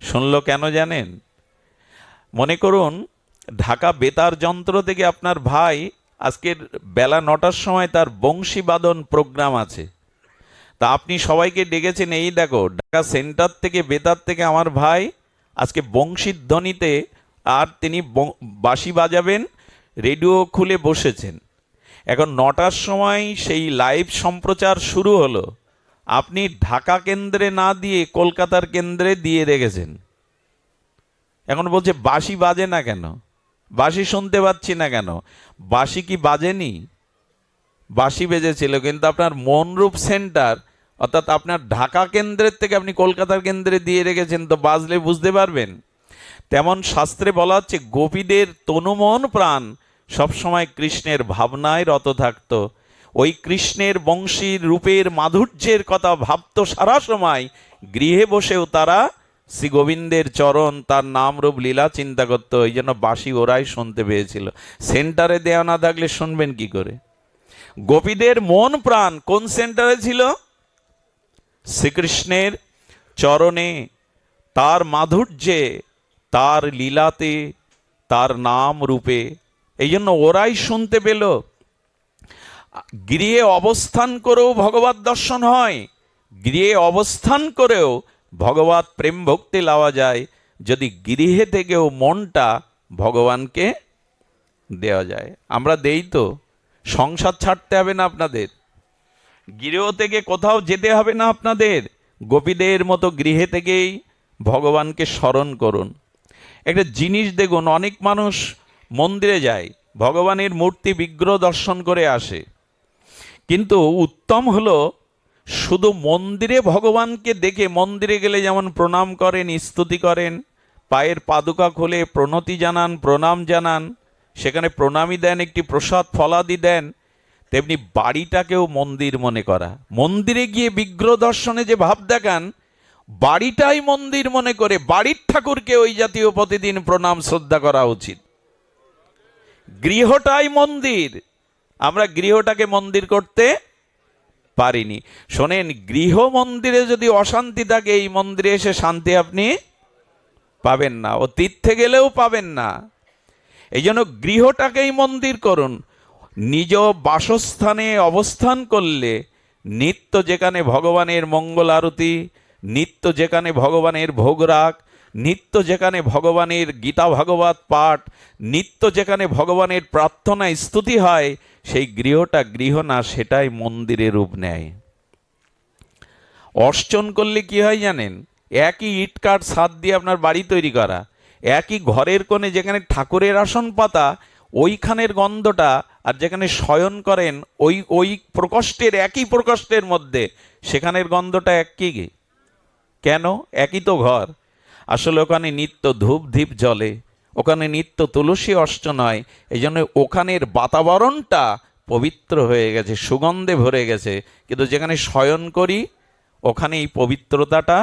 শুনল কেন জানেন? মনে করুন ঢাকা বেতার যন্ত্র থেকে আপনার ভাই আজকের বেলা 9টার সময় তার বংশী বাদন প্রোগ্রাম আছে, তা আপনি সবাইকে ডেকেছেন, এই দেখো ঢাকা সেন্টার থেকে, বেতার থেকে আমার ভাই আজকে বংশীধ্বনিতে, আর তিনি বাঁশি বাজাবেন, রেডিও খুলে বসেছেন। এখন 9টার সময় সেই লাইভ সম্প্রচার শুরু হলো, আপনি ঢাকা কেন্দ্রে না দিয়ে কলকাতার কেন্দ্রে দিয়ে রেখেছেন। এখন বলছে বাঁশি বাজে না কেন, বাঁশি শুনতে পাচ্ছি না কেন? বাঁশি কি বাজেনি? বাঁশি বেজেছিল, কিন্তু আপনার মনরূপ সেন্টার, অর্থাৎ আপনার ঢাকা কেন্দ্রের থেকে আপনি কলকাতার কেন্দ্রে দিয়ে রেখেছেন, তো বাজলে বুঝতে পারবেন। তেমন শাস্ত্রে বলা হচ্ছে গোপীদের তনুমন প্রাণ সবসময় কৃষ্ণের ভাবনায় রত থাকত। ওই কৃষ্ণের বংশীর রূপের মাধুর্যের কথা ভাবত সারা সময়। গৃহে বসেও তারা শ্রী গোবিন্দের চরণ, তার নাম রূপ লীলা চিন্তা করত। এই জন্য বাঁশি ওরাই শুনতে পেয়েছিল। সেন্টারে দেওয়া না থাকলে শুনবেন কি করে? গোপীদের মন প্রাণ কোন সেন্টারে ছিল? শ্রীকৃষ্ণের চরণে, তার মাধুর্যে, তার লীলাতে, তার নাম রূপে। এই জন্য ওরাই শুনতে পেল। গৃহে অবস্থান করেও ভগবত দর্শন হয়, গৃহে অবস্থান করেও ভগবত প্রেম ভক্তি লাওয়া যায়, যদি গৃহে থেকেও মনটা ভগবানকে দেওয়া যায়। আমরা দেই তো। সংসার ছাড়তে হবে না আপনাদের, গৃহ থেকে কোথাও যেতে হবে না আপনাদের, গোপীদের মতো গৃহে থেকেই ভগবানকে স্মরণ করুন। একটা জিনিস দেখুন, অনেক মানুষ মন্দিরে যায়, ভগবানের মূর্তি বিগ্রহ দর্শন করে আসে, কিন্তু উত্তম হলো শুধু মন্দিরে ভগবানকে দেখে, মন্দিরে গেলে যেমন প্রণাম করেন, স্তুতি করেন, পায়ের পাদুকা খুলে প্রণতি জানান, প্রণাম জানান, সেখানে প্রণামী দেন, একটি প্রসাদ ফলাদি দেন, তেমনি বাড়িটাকেও মন্দির মনে করা। মন্দিরে গিয়ে বিগ্রহ দর্শনে যে ভাব দেখান, বাড়িটাই মন্দির মনে করে বাড়ির ঠাকুরকে ওই জাতীয় প্রতিদিন প্রণাম শ্রদ্ধা করা উচিত। গৃহটাই মন্দির, আমরা গৃহটাকে মন্দির করতে পারিনি। শোনেন, গৃহ মন্দিরে যদি অশান্তি থাকে, এই মন্দিরে এসে শান্তি আপনি পাবেন না, ও তীর্থে গেলেও পাবেন না। এই জন্য গৃহটাকেই মন্দির করুন। নিজ বাসস্থানে অবস্থান করলে নিত্য যেখানে ভগবানের মঙ্গল আরতি, নিত্য যেখানে ভগবানের ভোগরাগ, নিত্য যেখানে ভগবানের গীতা ভাগবত পাঠ, নিত্য যেখানে ভগবানের প্রার্থনা স্তুতি হয়, সেই গৃহটা গৃহ না, সেটাই মন্দিরের রূপ নেয়। অর্চন করলে কি হয় জানেন? একই ইট কাঠ ছাদ দিয়ে আপনার বাড়ি তৈরি করা, একই ঘরের কোণে যেখানে ঠাকুরের আসন পাতা, ওইখানের গন্ধটা, আর যেখানে শয়ন করেন ওই ওই প্রকোষ্ঠের, একই প্রকোষ্ঠের মধ্যে সেখানের গন্ধটা একই। কেন? একই তো ঘর। আসলে ওখানে নিত্য ধূপ ধীপ জ্বলে, ওখানে নিত্য তুলসী অর্চন হয়। এই জন্য ওখানের বাতাবরণটা পবিত্র হয়ে গেছে, সুগন্ধে ভরে গেছে। কিন্তু যেখানে শয়ন করি ওখানে এই পবিত্রতাটা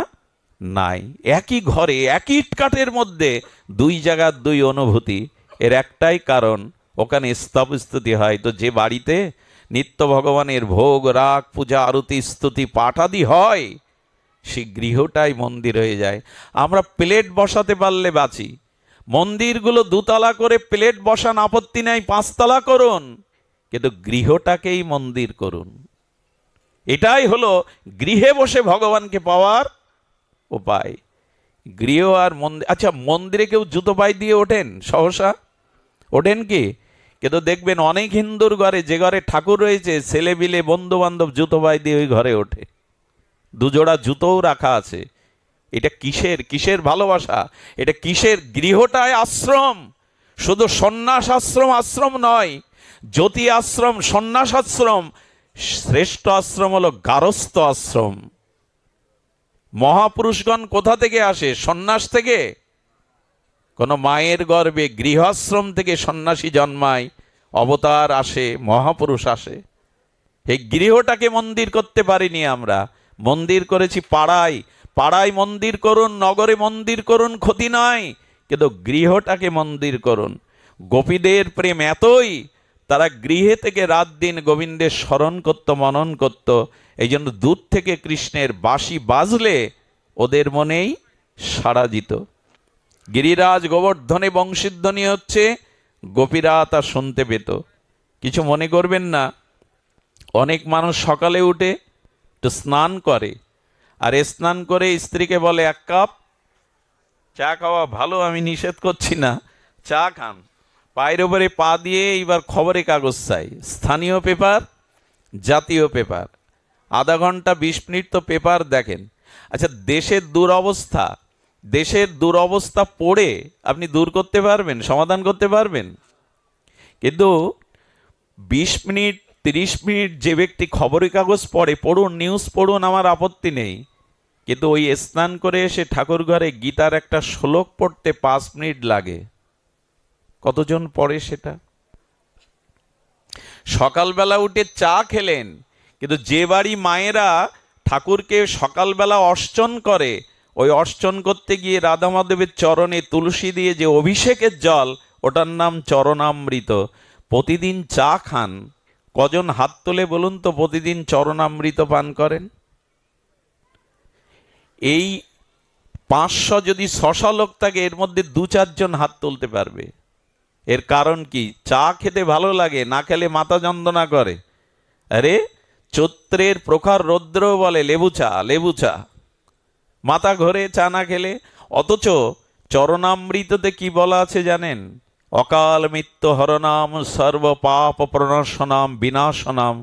নাই। একই ঘরে একই ইটকাঠের মধ্যে দুই জায়গার দুই অনুভূতি। এর একটাই কারণ, ওখানে স্তব স্তুতি হয়। তো যে বাড়িতে নিত্য ভগবানের ভোগ রাগ পূজা আরতি স্তুতি পাঠাদি হয়, সেই গৃহটাই মন্দির হয়ে যায়। আমরা প্লেট বসাতে পারলে বাঁচি। মন্দিরগুলো দুতলা করে প্লেট বসান, আপত্তি নাই, 5 তলা করুন, কিন্তু গৃহটাকেই মন্দির করুন। এটাই হলো গৃহে বসে ভগবানকে পাওয়ার উপায়। গৃহ আর মন্দির। আচ্ছা, মন্দিরে কেউ জুতো পায়ে দিয়ে ওঠেন? সহসা ওঠেন কি? কিন্তু দেখবেন অনেক হিন্দুর ঘরে, যে ঘরে ঠাকুর রয়েছে, ছেলে বিলে বন্ধু বান্ধব জুতো পায়ে দিয়ে ওই ঘরে ওঠে, দুজোড়া জুতোও রাখা আছে। এটা কিসের কিসের ভালোবাসা? এটা কিসের? গৃহটায় আশ্রম। শুধু সন্ন্যাস আশ্রম আশ্রম নয়, জ্যোতি আশ্রম, সন্ন্যাস আশ্রম। শ্রেষ্ঠ আশ্রম হলো গারস্থ আশ্রম। মহাপুরুষগণ কোথা থেকে আসে? সন্ন্যাস থেকে। কোন মায়ের গর্ভে গৃহাশ্রম থেকে সন্ন্যাসী জন্মায়, অবতার আসে, মহাপুরুষ আসে। এই গৃহটাকে মন্দির করতে পারিনি আমরা, মন্দির করেছি পাড়ায়। পাড়ায় মন্দির করুন, নগরে মন্দির করুন, ক্ষতি নয়, কিন্তু গৃহটাকে মন্দির করুন। গোপীদের প্রেম এতই, তারা গৃহে থেকে রাত দিন গোবিন্দের স্মরণ করত, মনন করত। এই জন্য দূর থেকে কৃষ্ণের বাঁশি বাজলে ওদের মনেই সাড়া দিত। গিরিরাজ গোবর্ধনে বংশীধ্বনি হচ্ছে, গোপীরা তা শুনতে পেত। কিছু মনে করবেন না, অনেক মানুষ সকালে উঠে একটু স্নান করে, আর স্নান করে স্ত্রীকে বলে 1 কাপ চা খাওয়া ভালো, আমি নিষেধ করছি না, চা খান। পায়ের উপরে পা দিয়ে এইবার খবরের কাগজ চাই, স্থানীয় পেপার, জাতীয় পেপার। আধা ঘন্টা 20 মিনিট তো পেপার দেখেন। আচ্ছা, দেশের দুরবস্থা পড়ে আপনি দূর করতে পারবেন, সমাধান করতে পারবেন? কিন্তু 20 মিনিট 30 মিনিট যে ব্যক্তি খবরের কাগজ পড়ে, পড়ুন, নিউজ পড়ুন, আমার আপত্তি নেই, কিন্তু ওই স্নান করে এসে ঠাকুর ঘরে গীতার একটা শ্লোক পড়তে 5 মিনিট লাগে। কতজন পড়ে সেটা? সকালবেলা উঠে চা খেলেন, কিন্তু যে বাড়ি মায়েরা ঠাকুরকে সকালবেলা অর্চন করে, ওই অর্চন করতে গিয়ে রাধা মাধবের চরণে তুলসী দিয়ে যে অভিষেকের জল, ওটার নাম চরণামৃত। প্রতিদিন চা খান, কজন হাত তোলে বলুন তো প্রতিদিন চরণামৃত পান করেন? এই 500 যদি 600 লোক থাকে, এর মধ্যে 2-4 জন হাত তুলতে পারবে। এর কারণ কি? চা খেতে ভালো লাগে, না খেলে মাথা যন্ত্রণা করে। আরে, চৈত্রের প্রখর রৌদ্র বলে লেবু চা, লেবু চা, মাথা ঘোরে চা না খেলে। অথচ চরণামৃততে কি বলা আছে জানেন? অকাল মৃত্যু হরনাম সর্ব পাপ প্রণাশনাম বিনাশনাম।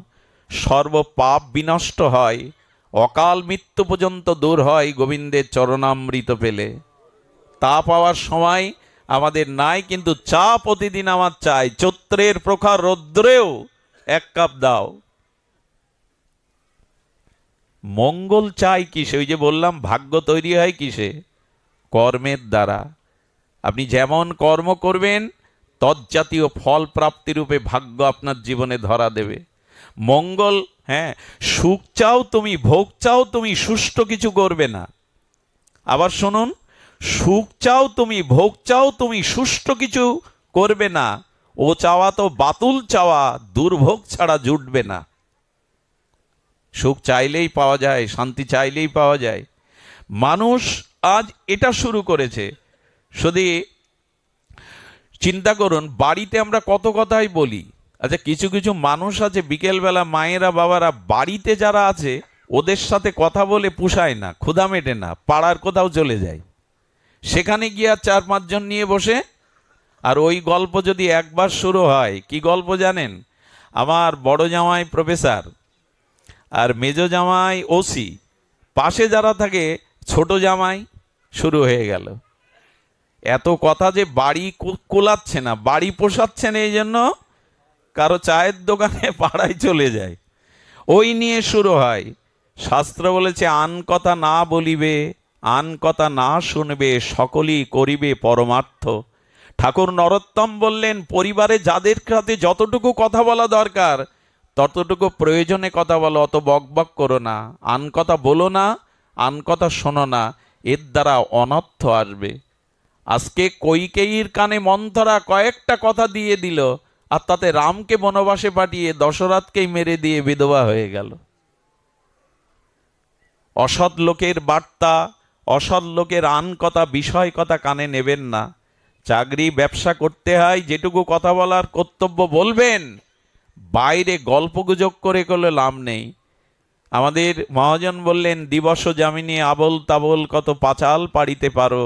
সর্ব পাপ বিনষ্ট হয়, অকাল মৃত্যু পর্যন্ত দূর হয় গোবিন্দের চরণামৃত পেলে। তা পাওয়ার সময় আমাদের নাই, কিন্তু চা প্রতিদিন আমার চাই। চৈত্রের প্রখর রৌদ্রেও 1 কাপ দাও। মঙ্গল চাই কিসে? ওই যে বললাম, ভাগ্য তৈরি হয় কিসে? কর্মের দ্বারা। আপনি যেমন কর্ম করবেন, তজ্জাতীয় ফল প্রাপ্তি রূপে ভাগ্য আপনার জীবনে ধরা দেবে। মঙ্গল, হ্যাঁ, সুখ চাও তুমি, ভোগ চাও তুমি, সুষ্ঠু কিছু করবে না। আবার শুনুন, সুখ চাও তুমি, ভোগ চাও তুমি, সুষ্ঠু কিছু করবে না, ও চাওয়া তো বাতুল চাওয়া, দুর্ভোগ ছাড়া জুটবে না। সুখ চাইলেই পাওয়া যায়, শান্তি চাইলেই পাওয়া যায়। মানুষ আজ এটা শুরু করেছে। শুধু চিন্তা করুন, বাড়িতে আমরা কত কথাই বলি। আচ্ছা, কিছু কিছু মানুষ আছে, বিকেলবেলা মায়েরা বাবারা বাড়িতে যারা আছে ওদের সাথে কথা বলে পুষায় না, ক্ষুধা মেটে না, পাড়ার কোথাও চলে যায়, সেখানে গিয়ে 4-5 জন নিয়ে বসে। আর ওই গল্প যদি একবার শুরু হয়, কি গল্প জানেন? আমার বড় জামাই প্রফেসর আর মেজো জামাই ওসি, পাশে যারা থাকে ছোট জামাই, শুরু হয়ে গেল। এত কথা যে বাড়ি কোলাচ্ছে না, বাড়ি পোষাচ্ছে না, এই জন্য কারো চায়ের দোকানে পাড়ায় চলে যায়, ওই নিয়ে শুরু হয়। শাস্ত্র বলেছে, আন কথা না বলিবে, আন কথা না শুনবে, সকলেই করিবে পরমার্থ। ঠাকুর নরোত্তম বললেন, পরিবারে যাদের সাথে যতটুকু কথা বলা দরকার ততটুকু প্রয়োজনে কথা বলো, অত বকবক করো না। আন কথা বলো না, আন কথা শোনো না, এর দ্বারা অনর্থ আসবে। আজকে কৈকেয়ীর কানে মন্থরা কয়েকটা কথা দিয়ে দিল, আর তাতে রামকে বনবাসে পাঠিয়ে দশরথকেই মেরে দিয়ে বিধবা হয়ে গেল। অসৎ লোকের বার্তা, অসৎ লোকের আন কথা, বিষয় কথা কানে নেবেন না। চাকরি ব্যবসা করতে হয়, যেটুকু কথা বলার কর্তব্য বলবেন, বাইরে গল্পগুজব করে করলে লাভ নেই। আমাদের মহাজন বললেন, দিবস যামিনী আবল তাবল কত পাঁচাল পাড়িতে পারো,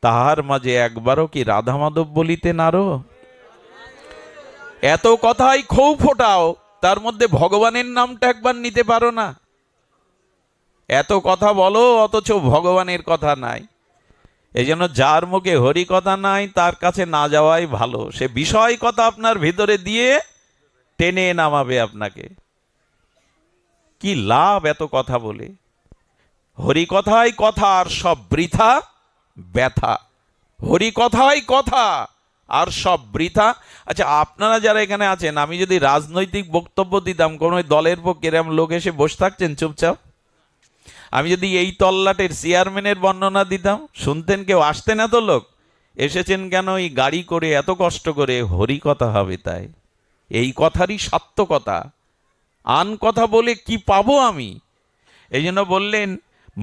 তাহার মাঝে একবারও কি রাধা মাধব বলিতে নারো। এত কথাই খুব ফোটাও, তার মধ্যে ভগবানের নামটা একবার নিতে পারো না। এত কথা বলো অথচ ভগবানের কথা নাই। এই জন্য যার মুখে হরি কথা নাই তার কাছে না যাওয়াই ভালো। সে বিষয় কথা আপনার ভিতরে দিয়ে টেনে নামাবে আপনাকে। কি লাভ এত কথা বলে? হরি কথাই কথা আর সব বৃথা ব্যথা। হরি কথাই কথা আর সব বৃথা। আচ্ছা, আপনারা যারা এখানে আছেন, আমি যদি রাজনৈতিক বক্তব্য দিতাম, কোন দলের পক্ষে এরকম লোক এসে বসে থাকছেন চুপচাপ? আমি যদি এই তল্লাটের চেয়ারম্যানের বর্ণনা দিতাম, শুনতেন কেউ? আসতেন এত লোক? এসেছেন কেন? এই গাড়ি করে এত কষ্ট করে, হরি কথা হবে তাই। এই কথারই সার্থকতা। আন কথা বলে কি পাবো আমি? এই জন্য বললেন,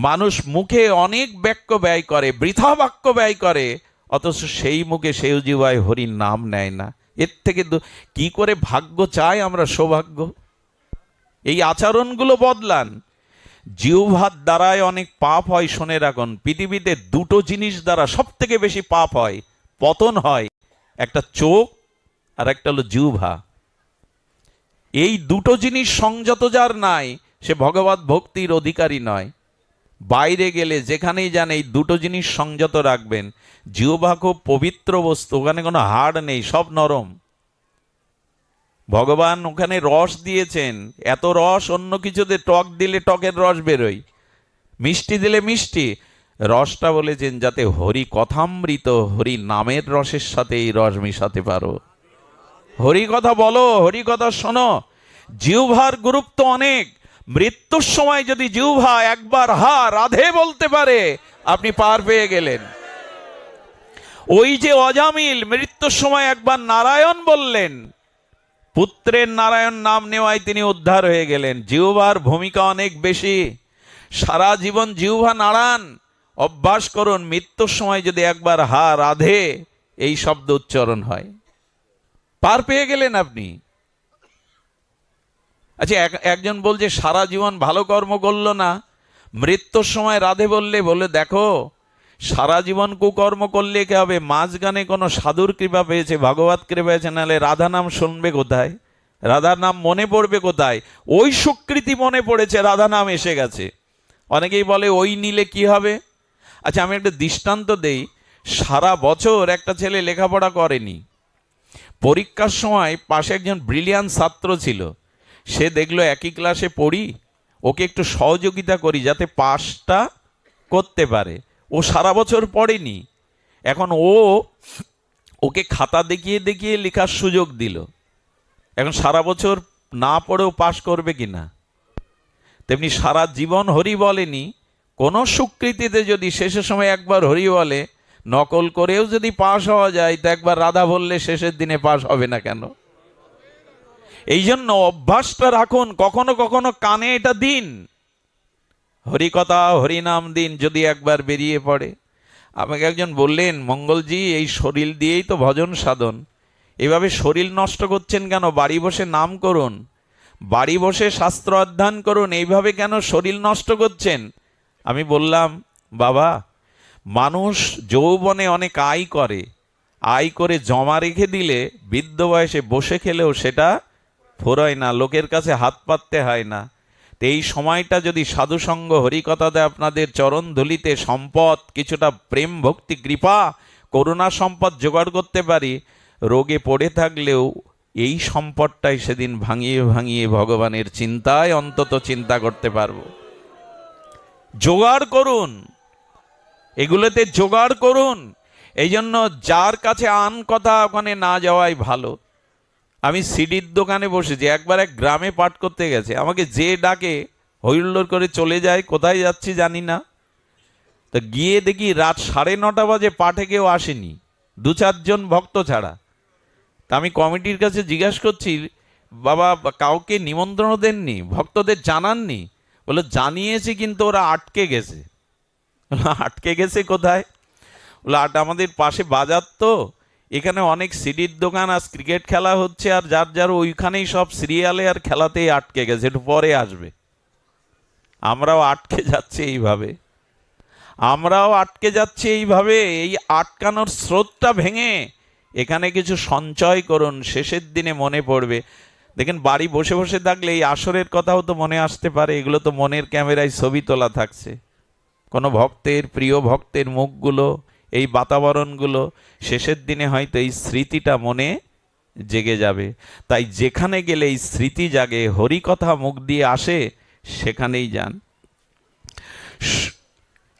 মানুষ মুখে অনেক বাক্য ব্যয় করে, বৃথা বাক্য ব্যয় করে, অথচ সেই মুখে সেই জিহ্বায় হরির নাম নেয় না। এর থেকে কি করে ভাগ্য চাই আমরা? সৌভাগ্য। এই আচরণগুলো বদলান। জিহ্বার দ্বারায় অনেক পাপ হয়, শুনে রাখুন। পৃথিবীতে দুটো জিনিস দ্বারা সব থেকে বেশি পাপ হয়, পতন হয়, একটা চোখ আর একটা হলো জিহ্বা। এই দুটো জিনিস সংযত যার নাই, সে ভগবত ভক্তির অধিকারী নয়। বাইরে গেলে যেখানেই যান এই দুটো জিনিস সংযত রাখবেন। জিহ্বা খুব পবিত্র বস্তু, ওখানে কোনো হাড় নেই, সব নরম। ভগবান ওখানে রস দিয়েছেন, এত রস অন্য কিছুতে টক দিলে টকের রস বেরোয়, মিষ্টি দিলে মিষ্টি। রসটা বলেছেন যাতে হরি কথামৃত, হরি নামের রসের সাথে এই রস মিশাতে পারো। হরি কথা বলো, হরি কথা শোনো। জিহ্বার গুরুত্ব অনেক। মৃত্যুর সময় যদি জিহ্বা একবার হা রাধে বলতে পারে, আপনি পার পেয়ে গেলেন। ওই যে অজামিল মৃত্যুর সময় একবার নারায়ণ বললেন, পুত্রের নারায়ণ নাম নেওয়ায় তিনি উদ্ধার হয়ে গেলেন। জিহ্বার ভূমিকা অনেক বেশি। সারা জীবন জিহ্বা নাড়ান, অভ্যাস করুন। মৃত্যুর সময় যদি একবার হা রাধে এই শব্দ উচ্চারণ হয়, পার পেয়ে গেলেন আপনি। আচ্ছা, একজন বলছে সারা জীবন ভালো কর্ম করলো না, মৃত্যুর সময় রাধে বলে দেখো, সারা জীবন কুকর্ম করলে কি হবে? মাঝখানে কোনো সাধুর কৃপা পেয়েছে, ভগবত কৃপা পেয়েছে, নাহলে রাধা নাম শুনবে কোথায়? রাধার নাম মনে পড়বে কোথায়? ওই সুকৃতি মনে পড়েছে, রাধা নাম এসে গেছে। অনেকেই বলে ওই নিলে কি হবে? আচ্ছা, আমি একটা দৃষ্টান্ত দেই। সারা বছর একটা ছেলে লেখাপড়া করেনি, পরীক্ষার সময় পাশে একজন ব্রিলিয়ান্ট ছাত্র ছিল। সে দেখলো একই ক্লাসে পড়ি, ওকে একটু সহযোগিতা করি যাতে পাসটা করতে পারে। ও সারা বছর পড়েনি, এখন ওকে খাতা দেখিয়ে দেখিয়ে লেখার সুযোগ দিল। এখন সারা বছর না পড়েও পাশ করবে কিনা, তেমনি সারা জীবন হরি বলেনি, কোনো স্বীকৃতিতে যদি শেষের সময় একবার হরি বলে, নকল করেও যদি পাশ হওয়া যায়, তো একবার রাধা বললে শেষের দিনে পাশ হবে না কেন? এই জন্য অভ্যাসটা রাখুন, কখনো কখনো কানে এটা দিন, হরিকথা হরিনাম দিন, যদি একবার বেরিয়ে পড়ে। আমাকে একজন বললেন, মঙ্গলজি এই শরীর দিয়েই তো ভজন সাধন, এভাবে শরীর নষ্ট করছেন কেন? বাড়ি বসে নাম করুন, বাড়ি বসে শাস্ত্র অধ্যয়ন করুন, এইভাবে কেন শরীর নষ্ট করছেন? আমি বললাম, বাবা, মানুষ যৌবনে অনেক আয় করে জমা রেখে দিলে বৃদ্ধ বয়সে বসে খেলেও সেটা ফুরোয় না, লোকের কাছে হাত পাততে হয় না। তো এই সময়টা যদি সাধুসঙ্গ হরিকথাতে আপনাদের চরণ ধুলিতে সম্পদ, কিছুটা প্রেম ভক্তি কৃপা করুণা সম্পদ জোগাড় করতে পারি, রোগে পড়ে থাকলেও এই সম্পদটাই সেদিন ভাঙিয়ে ভাঙিয়ে ভগবানের চিন্তায় অন্তত চিন্তা করতে পারবো। জোগাড় করুন, এগুলোতে জোগাড় করুন। এই জন্য যার কাছে আন কথা ওখানে না যাওয়াই ভালো। আমি সিডির দোকানে বসেছি, একবার এক গ্রামে পাঠ করতে গেছে, আমাকে যে ডাকে হৈহুল্লোড় করে চলে যায়, কোথায় যাচ্ছি জানি না। তো গিয়ে দেখি রাত 9:30 বাজে পাঠে কেউ আসেনি, 2-4 জন ভক্ত ছাড়া। তা আমি কমিটির কাছে জিজ্ঞাসা করছি, বাবা কাউকে নিমন্ত্রণ দেননি, ভক্তদের জানাননি? বলে জানিয়েছি, কিন্তু ওরা আটকে গেছে। আটকে গেছে কোথায়? বলে আমাদের পাশে বাজার, তো এখানে অনেক সিডির দোকান, আজ ক্রিকেট খেলা হচ্ছে, আর যার যার ওইখানেই সব সিরিয়ালে আর খেলাতেই আটকে গেছে, একটু পরে আসবে। আমরাও আটকে যাচ্ছি এইভাবে, আমরাও আটকে যাচ্ছি এইভাবে। এই আটকানোর স্রোতটা ভেঙে এখানে কিছু সঞ্চয় করুন, শেষের দিনে মনে পড়বে। দেখেন, বাড়ি বসে বসে থাকলে এই আসরের কথাও তো মনে আসতে পারে, এগুলো তো মনের ক্যামেরায় ছবি তোলা থাকছে। কোনো ভক্তের, প্রিয় ভক্তের মুখগুলো, এই বাতাবরণগুলো, শেষের দিনে হয়তো এই স্মৃতিটা মনে জেগে যাবে। তাই যেখানে গেলে এই স্মৃতি জাগে, হরিকথা মুখ দিয়ে আসে, সেখানেই যান।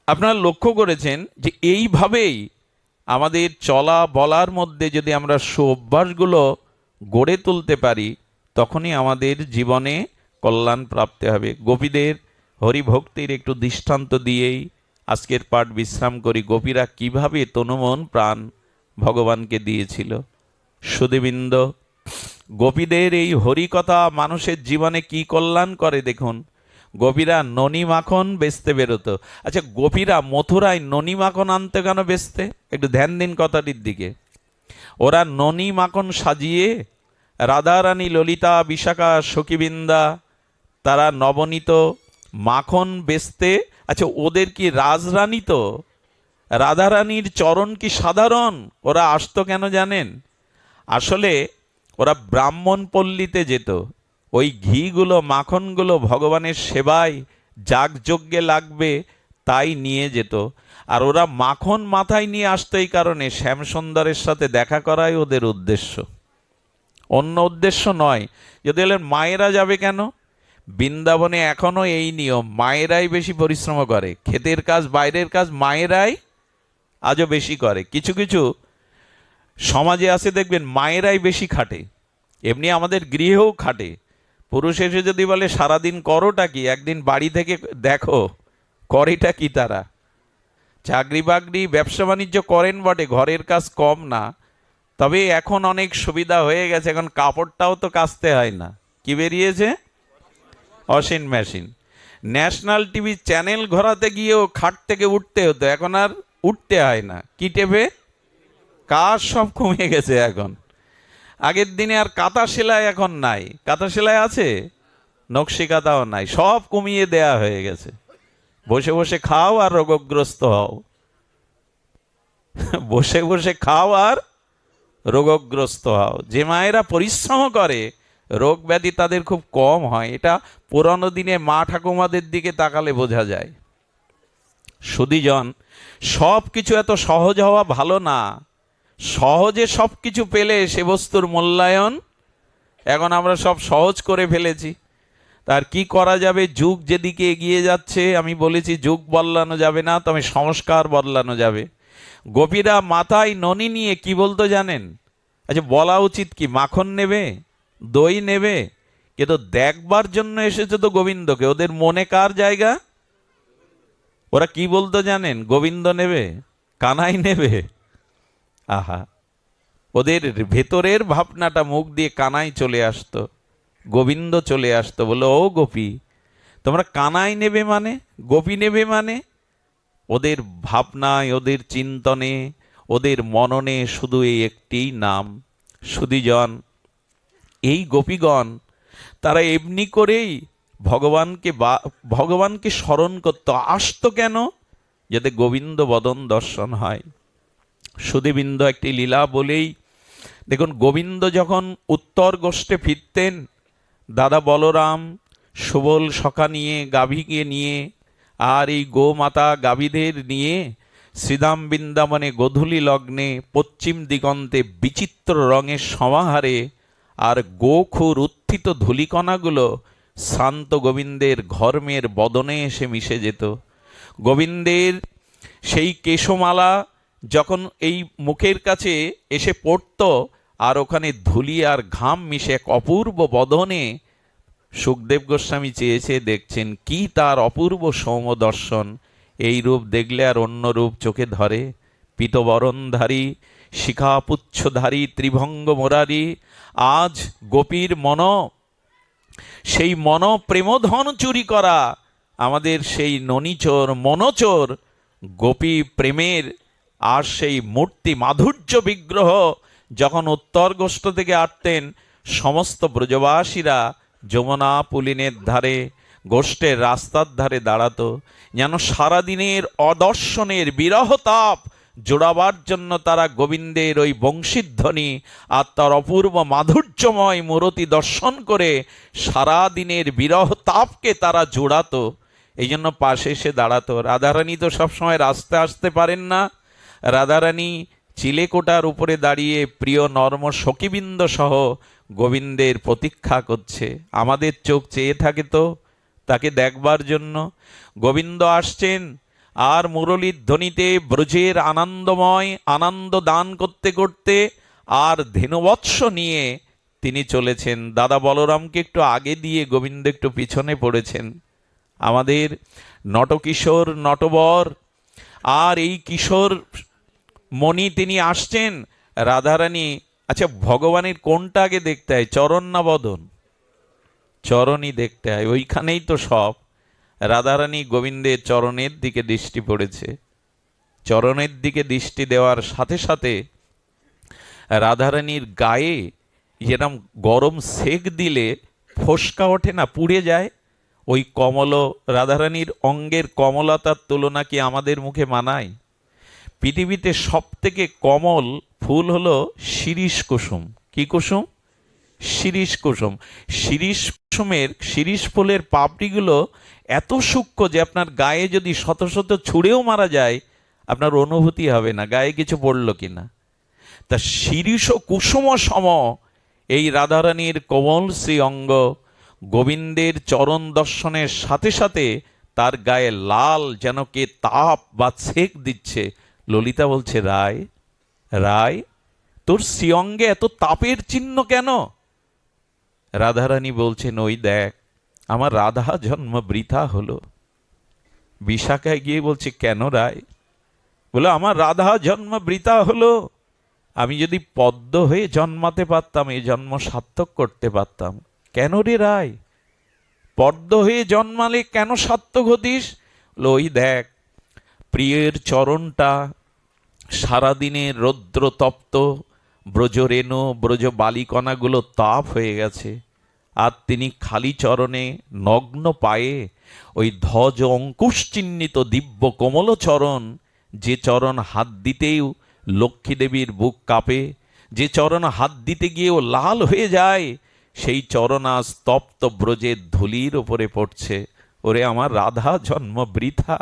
আপনারা লক্ষ্য করেছেন যে এইভাবেই আমাদের চলা বলার মধ্যে যদি আমরা সুঅভ্যাসগুলো গড়ে তুলতে পারি, তখনই আমাদের জীবনে কল্যাণ প্রাপ্তি হবে। গোপীদের হরিভক্তির একটু দৃষ্টান্ত দিয়েই আজকের পাঠ বিশ্রাম করি। গোপীরা কিভাবে তনুমন প্রাণ ভগবানকে দিয়েছিল। সুধীবৃন্দ, গোপীদের এই হরিকথা মানুষের জীবনে কি কল্যাণ করে দেখুন। গোপীরা ননি মাখন বেচতে বেরোতো। আচ্ছা, গোপীরা মথুরায় ননি মাখন আনতে কেন বেচতে? একটু ধ্যান দিন কথাটির দিকে। ওরা ননি মাখন সাজিয়ে রাধারানী, ললিতা, বিশাখা, সখীবৃন্দা, তারা নবনীত মাখন বেচতে। আচ্ছা, ওদের কি রাজরানী? তো রাধারানীর চরণ কি সাধারণ? ওরা আসতো কেন জানেন? আসলে ওরা ব্রাহ্মণ পল্লীতে যেত, ওই ঘিগুলো, মাখনগুলো ভগবানের সেবায় যাগযজ্ঞে লাগবে তাই নিয়ে যেত। আর ওরা মাখন মাথায় নিয়ে আসতো এই কারণে, শ্যামসুন্দরের সাথে দেখা করাই ওদের উদ্দেশ্য, অন্য উদ্দেশ্য নয়। যদি বলেন মায়েরা যাবে কেন? বৃন্দাবনে এখনো এই নিয়ম, মায়েরাই বেশি পরিশ্রম করে, ক্ষেতের কাজ, বাইরের কাজ মায়েরাই আজও বেশি করে। কিছু কিছু সমাজে আছে দেখবেন মায়েরাই বেশি খাটে, এমনি আমাদের গৃহেও খাটে। পুরুষ এসে যদি বলে সারাদিন করোটা কি, একদিন বাড়ি থেকে দেখো করেটা কি। তারা চাকরি বাকরি, ব্যবসা বাণিজ্য করেন বটে, ঘরের কাজ কম না। তবে এখন অনেক সুবিধা হয়ে গেছে, এখন কাপড়টাও তো কাচতে হয় না। কি বেরিয়েছে? Washing machine. National TV channel ঘোরাতে গিয়েও খাট থেকে উঠতে হতো, এখন আর উঠতে হয় না। কি টেপে? কাজ সব কমে গেছে এখন। আগের দিনে আর কাঁথা সেলাই এখন নাই। কাঁথা সেলাই আছে? নকশি কাঁথাও নাই, সব কমিয়ে দেয়া হয়ে গেছে। বসে বসে খাও আর রোগগ্রস্ত হও, বসে বসে খাও আর রোগগ্রস্ত হও। যে মায়েরা পরিশ্রম করে, রোগ ব্যাধি তাদের খুব কম হয়। এটা পুরানো দিনে মা ঠাকুমাদের দিকে তাকালে বোঝা যায়। সুধীজন, সব কিছু এত সহজ হওয়া ভালো না। সহজে সব কিছু পেলে সে বস্তুর মূল্যায়ন, এখন আমরা সব সহজ করে ফেলেছি। তার কি করা যাবে? যুগ যেদিকে এগিয়ে যাচ্ছে, আমি বলেছি যুগ বদলানো যাবে না, তবে সংস্কার বদলানো যাবে। গোপীরা মাথায় ননি নিয়ে কি বলতো জানেন? আচ্ছা, বলা উচিত কি? মাখন নেবে, দই নেবে, কিন্তু দেখবার জন্য এসেছে তো গোবিন্দকে। ওদের মনে কার জায়গা? ওরা কি বলতো জানেন? গোবিন্দ নেবে, কানাই নেবে। আহা, ওদের ভেতরের ভাবনাটা মুখ দিয়ে কানাই চলে আসতো, গোবিন্দ চলে আসতো। বলে, ও গোপী, তোমরা কানাই নেবে মানে, গোপী নেবে মানে? ওদের ভাবনায়, ওদের চিন্তনে, ওদের মননে শুধু এই একটি নাম। সুধীজন, এই গোপীগণ তারা এমনি করেই ভগবানকে স্মরণ করতো। আসতো কেন? যাতে গোবিন্দ বদন দর্শন হয়। সুধীবৃন্দ, একটি লীলা বলেই, দেখুন, গোবিন্দ যখন উত্তর গোষ্ঠে ফিরতেন, দাদা বলরাম সুবল সখা নিয়ে, গাভীকে নিয়ে, আর এই গোমাতা গাভীদের নিয়ে শ্রীধাম বৃন্দাবনে গোধূলি লগ্নে পশ্চিম দিগন্তে বিচিত্র রঙের সমাহারে আর গোখুর উত্থিত ধূলিকণাগুলো শান্ত গোবিন্দের ঘর্মের বদনে এসে মিশে যেত। গোবিন্দের সেই কেশমালা যখন এই মুখের কাছে এসে পড়ত, আর ওখানে ধুলি আর ঘাম মিশে এক অপূর্ব বদনে, সুখদেব গোস্বামী চেয়েছে দেখছেন কি তার অপূর্ব সৌম্য দর্শন। এই রূপ দেখলে আর অন্য রূপ চোখে ধরে? পীতবরণধারী, শিখাপুচ্ছধারী, ত্রিভঙ্গ মোরারি। আজ গোপীর সেই প্রেমধন চুরি করা আমাদের সেই ননীচোর মনোচোর গোপী প্রেমের আর সেই মূর্তি মাধুর্য বিগ্রহ যখন উত্তর গোষ্ঠ থেকে আটতেন, সমস্ত ব্রজবাসীরা যমুনা পুলিনের ধারে, গোষ্ঠের রাস্তার ধারে দাঁড়াতো, যেন সারাদিনের অদর্শনের বিরহ তাপ জোড়াবার জন্য তারা গোবিন্দের ওই বংশীধ্বনি আর তার অপূর্ব মাধুর্যময় মূরতি দর্শন করে সারাদিনের বিরহ তাপকে তারা জোড়াতো। এই জন্য পাশে এসে দাঁড়াতো। রাধারানী তো সবসময় রাস্তায় আসতে পারেন না। রাধারানী চিলেকোটার উপরে দাঁড়িয়ে প্রিয় নর্ম সখীবৃন্দ সহ গোবিন্দের প্রতীক্ষা করছে। আমাদের চোখ চেয়ে থাকে তো তাকে দেখবার জন্য। গোবিন্দ আসছেন আর মুরলীর ধ্বনিতে ব্রজের আনন্দময় আনন্দ দান করতে করতে আর ধেনুবৎস নিয়ে তিনি চলেছেন। দাদা বলরামকে একটু আগে দিয়ে গোবিন্দ একটু পিছনে পড়েছেন। আমাদের নটকিশোর নটবর আর এই কিশোর মণি তিনি আসছেন। রাধারানী, আচ্ছা ভগবানের কোনটা আগে দেখতে হয়, চরণ না বদন? চরণই দেখতে হয়, ওইখানেই তো সব। রাধারানী গোবিন্দের চরণের দিকে দৃষ্টি পড়েছে। চরণের দিকে দৃষ্টি দেওয়ার সাথে সাথে রাধারানীর গায়ে যেরকম গরম সেক দিলে ফোসকা ওঠে না, পুড়ে যায়, ওই রাধারানীর অঙ্গের কমলতার তুলনা কি আমাদের মুখে মানায়? পৃথিবীতে সব থেকে কমল ফুল হলো শিরীষ কুসুম। কি কুসুম? শিরীষ কুসুম। শিরীষ কুসুমের, শিরীষ ফুলের পাপড়িগুলো এত সূক্ষ্ম যে আপনার গায়ে যদি শত শত ছুঁড়েও মারা যায় আপনার অনুভূতি হবে না গায়ে কিছু পড়ল কিনা। তা শিরীষ কুসুম সম এই রাধারানীর কোমল শ্রী অঙ্গ গোবিন্দের চরণ দর্শনের সাথে সাথে তার গায়ে লাল যেন কে তাপ বা ছেক দিচ্ছে। ললিতা বলছে, রায় রায়, তোর শ্রীঅঙ্গে এত তাপের চিহ্ন কেন? রাধারানী বলছেন, ওই দেখ, আমার রাধা জন্ম বৃথা হলো। বিশাখায় গিয়ে বলছে, কেন রায়? বলে, আমার রাধা জন্ম বৃথা হলো। আমি যদি পদ্ম হয়ে জন্মাতে পারতাম এই জন্ম সার্থক করতে পারতাম। কেন রে রায়, পদ্ম হয়ে জন্মালে কেন সার্থক হতিস? ওই দেখ, প্রিয়ের চরণটা সারাদিনের রৌদ্র তপ্ত, ব্রজরেণু ব্রজ বালিকণাগুলো তাপ হয়ে গেছে, আর তিনি খালি চরণে নগ্ন পায়ে ওই ধ্বজ অঙ্কুশ চিহ্নিত দিব্য কোমল চরণ, যে চরণ হাত দিতেও লক্ষ্মী দেবীর বুক কাঁপে, যে চরণ হাত দিতে গিয়েও লাল হয়ে যায়, সেই চরণ আজ তপ্ত ব্রজের ধুলির ওপরে পড়ছে। ওরে আমার রাধা জন্ম বৃথা।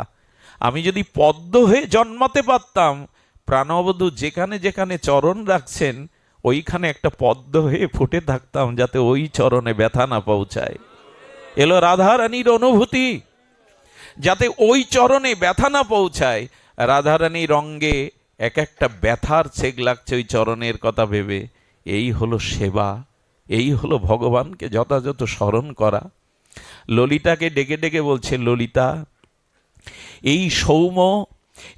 আমি যদি পদ্ম হয়ে জন্মাতে পারতাম, প্রাণবধূ যেখানে যেখানে চরণ রাখছেন ওইখানে একটা পদ্ম হয়ে ফুটে থাকতাম, যাতে ওই চরণে ব্যথা না পৌঁছায়। এলো রাধারানীর অনুভূতি, যাতে ওই চরণে ব্যথা না পৌঁছায়। রাধারানীর অঙ্গে এক একটা ব্যথার ছেক লাগছে ওই চরণের কথা ভেবে। এই হলো সেবা, এই হলো ভগবানকে যথাযথ স্মরণ করা। ললিতাকে ডেকে ডেকে বলছে, ললিতা, এই সৌম্য,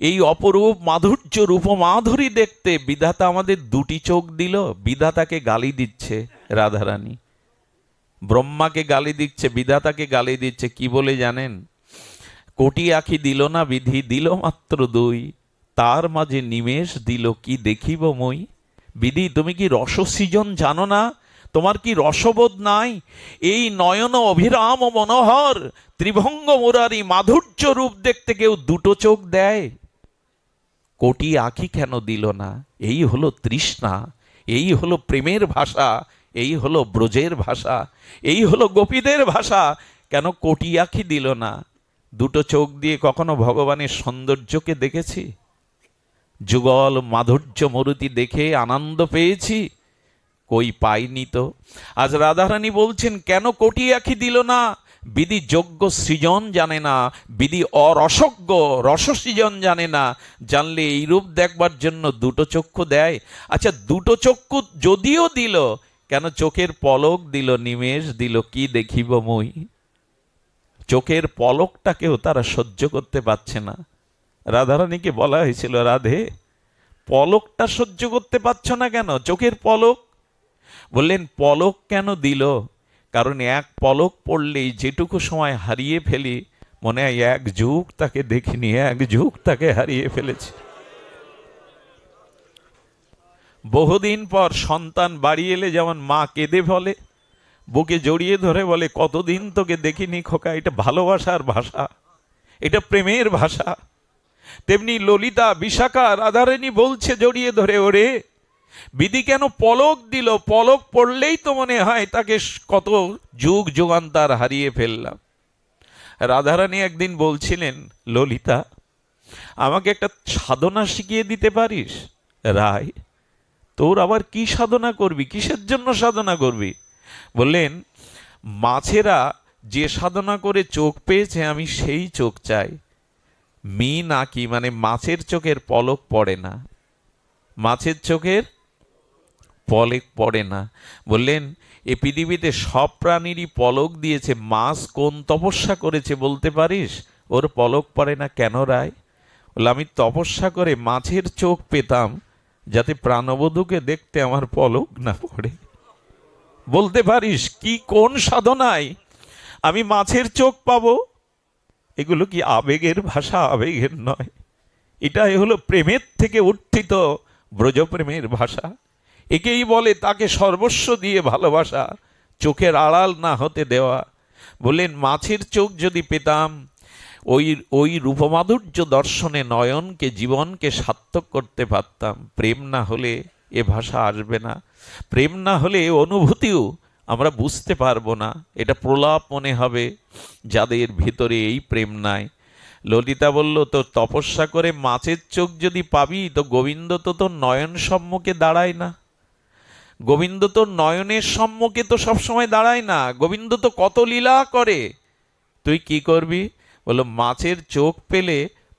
এই অপরূপ মাধুর্য রূপমাধুরী দেখতে বিধাতা আমাদের দুটি চোখ দিল। বিধাতাকে গালি দিচ্ছে রাধারানী, ব্রহ্মাকে গালি দিচ্ছে, বিধাতাকে গালি দিচ্ছে। কি বলে জানেন? কোটি আঁখি দিল না বিধি, দিল মাত্র দুই, তার মাঝে নিমেষ দিল কি দেখিব মই। বিধি, তুমি কি রসসৃজন জানো না? তোমার কি রসবোধ নাই? এই নয়ন অভিরাম ও মনোহর ত্রিভঙ্গ মুরারি মাধুর্য রূপ দেখতে কেউ দুটো চোখ দেয়? কোটি আঁখি কেন দিল না? এই হলো তৃষ্ণা, এই হলো প্রেমের ভাষা, এই হলো ব্রজের ভাষা, এই হলো গোপীদের ভাষা। কেন কোটি আঁখি দিল না? দুটো চোখ দিয়ে কখনো ভগবানের সৌন্দর্যকে দেখেছি? যুগল মাধুর্য মূর্তি দেখে আনন্দ পেয়েছি? কই, পাইনি তো। আজ রাধারানী বলছেন, কেন কোটি আঁখি দিল না? বিধি যোগ্য সৃজন জানে না, বিধি অরসজ্ঞ রসসৃজন জানে না। জানলে এই রূপ দেখবার জন্য দুটো চক্ষু দেয়? আচ্ছা, দুটো চক্ষু যদিও দিল, কেন চোখের পলক দিল, নিমেষ দিল কি দেখিব মই। চোখের পলকটাকেও তারা সহ্য করতে পারছে না। রাধারানীকে বলা হয়েছিল, রাধে, পলকটা সহ্য করতে পারছ না কেন? চোখের পলক। বললেন, পলক কেন দিল? কারণ এক পলক পড়লেই যেটুকু সময় হারিয়ে ফেলি, মনে হয় এক যুগ তাকে দেখিনি, এক যুগ তাকে হারিয়ে ফেলেছি। বহুদিন পর সন্তান বাড়ি এলে যেমন মা কেঁদে বলে, বুকে জড়িয়ে ধরে বলে, কতদিন তোকে দেখিনি খোকা। এটা ভালোবাসার ভাষা, এটা প্রেমের ভাষা। তেমনি ললিতা, বিশাখা, রাধারানী বলছে জড়িয়ে ধরে, ওরে বিধি কেন পলক দিল? পলক পড়লেই তো মনে হয় তাকে কত যুগ যুগান্তর হারিয়ে ফেললাম। রাধারানী একদিন বলছিলেন, ললিতা, আমাকে একটা সাধনা শিখিয়ে দিতে পারিস? রায়, তোর আবার কি সাধনা করবি? কিসের জন্য সাধনা করবি? বললেন, মাছেরা যে সাধনা করে চোখ পেয়েছে, আমি সেই চোখ চাই। মি নাকি, মানে মাছের চোখের পলক পড়ে না, মাছের চোখের পলক পড়ে না। বললেন, এ পৃথিবীতে সব প্রাণীরই পলক দিয়েছে, মাছ কোন তপস্যা করেছে বলতে পারিস? ওর পলক পড়ে না কেন রায়? বলে, আমি তপস্যা করে মাছের চোখ পেতাম, যাতে প্রাণবধূকে দেখতে আমার পলক না পড়ে। বলতে পারিস কি, কোন সাধনায় আমি মাছের চোখ পাবো? এগুলো কি আবেগের ভাষা? আবেগের নয়, এটাই হলো প্রেমের থেকে উত্থিত ব্রজপ্রেমের ভাষা। একেই বলে তাকে সর্বস্ব দিয়ে ভালোবাসা, চোখের আড়াল না হতে দেওয়া। বললেন, মাছের চোখ যদি পেতাম, ওই রূপমাধুর্য দর্শনে নয়নকে, জীবনকে সার্থক করতে পারতাম। প্রেম না হলে এ ভাষা আসবে না, প্রেম না হলে অনুভূতিও আমরা বুঝতে পারবো না। এটা প্রলাপ মনে হবে যাদের ভিতরে এই প্রেম নাই। ললিতা বলল, তো তপস্যা করে মাছের চোখ যদি পাবি, তো গোবিন্দ তো তোর নয়ন সম্মুখে দাঁড়ায় না। গোবিন্দ তো নয়নের সম্মুখে তো সবসময় দাঁড়ায় না, গোবিন্দ তো কত লীলা করে। তুই কি করবি? বলল, মাছের চোখ পেলে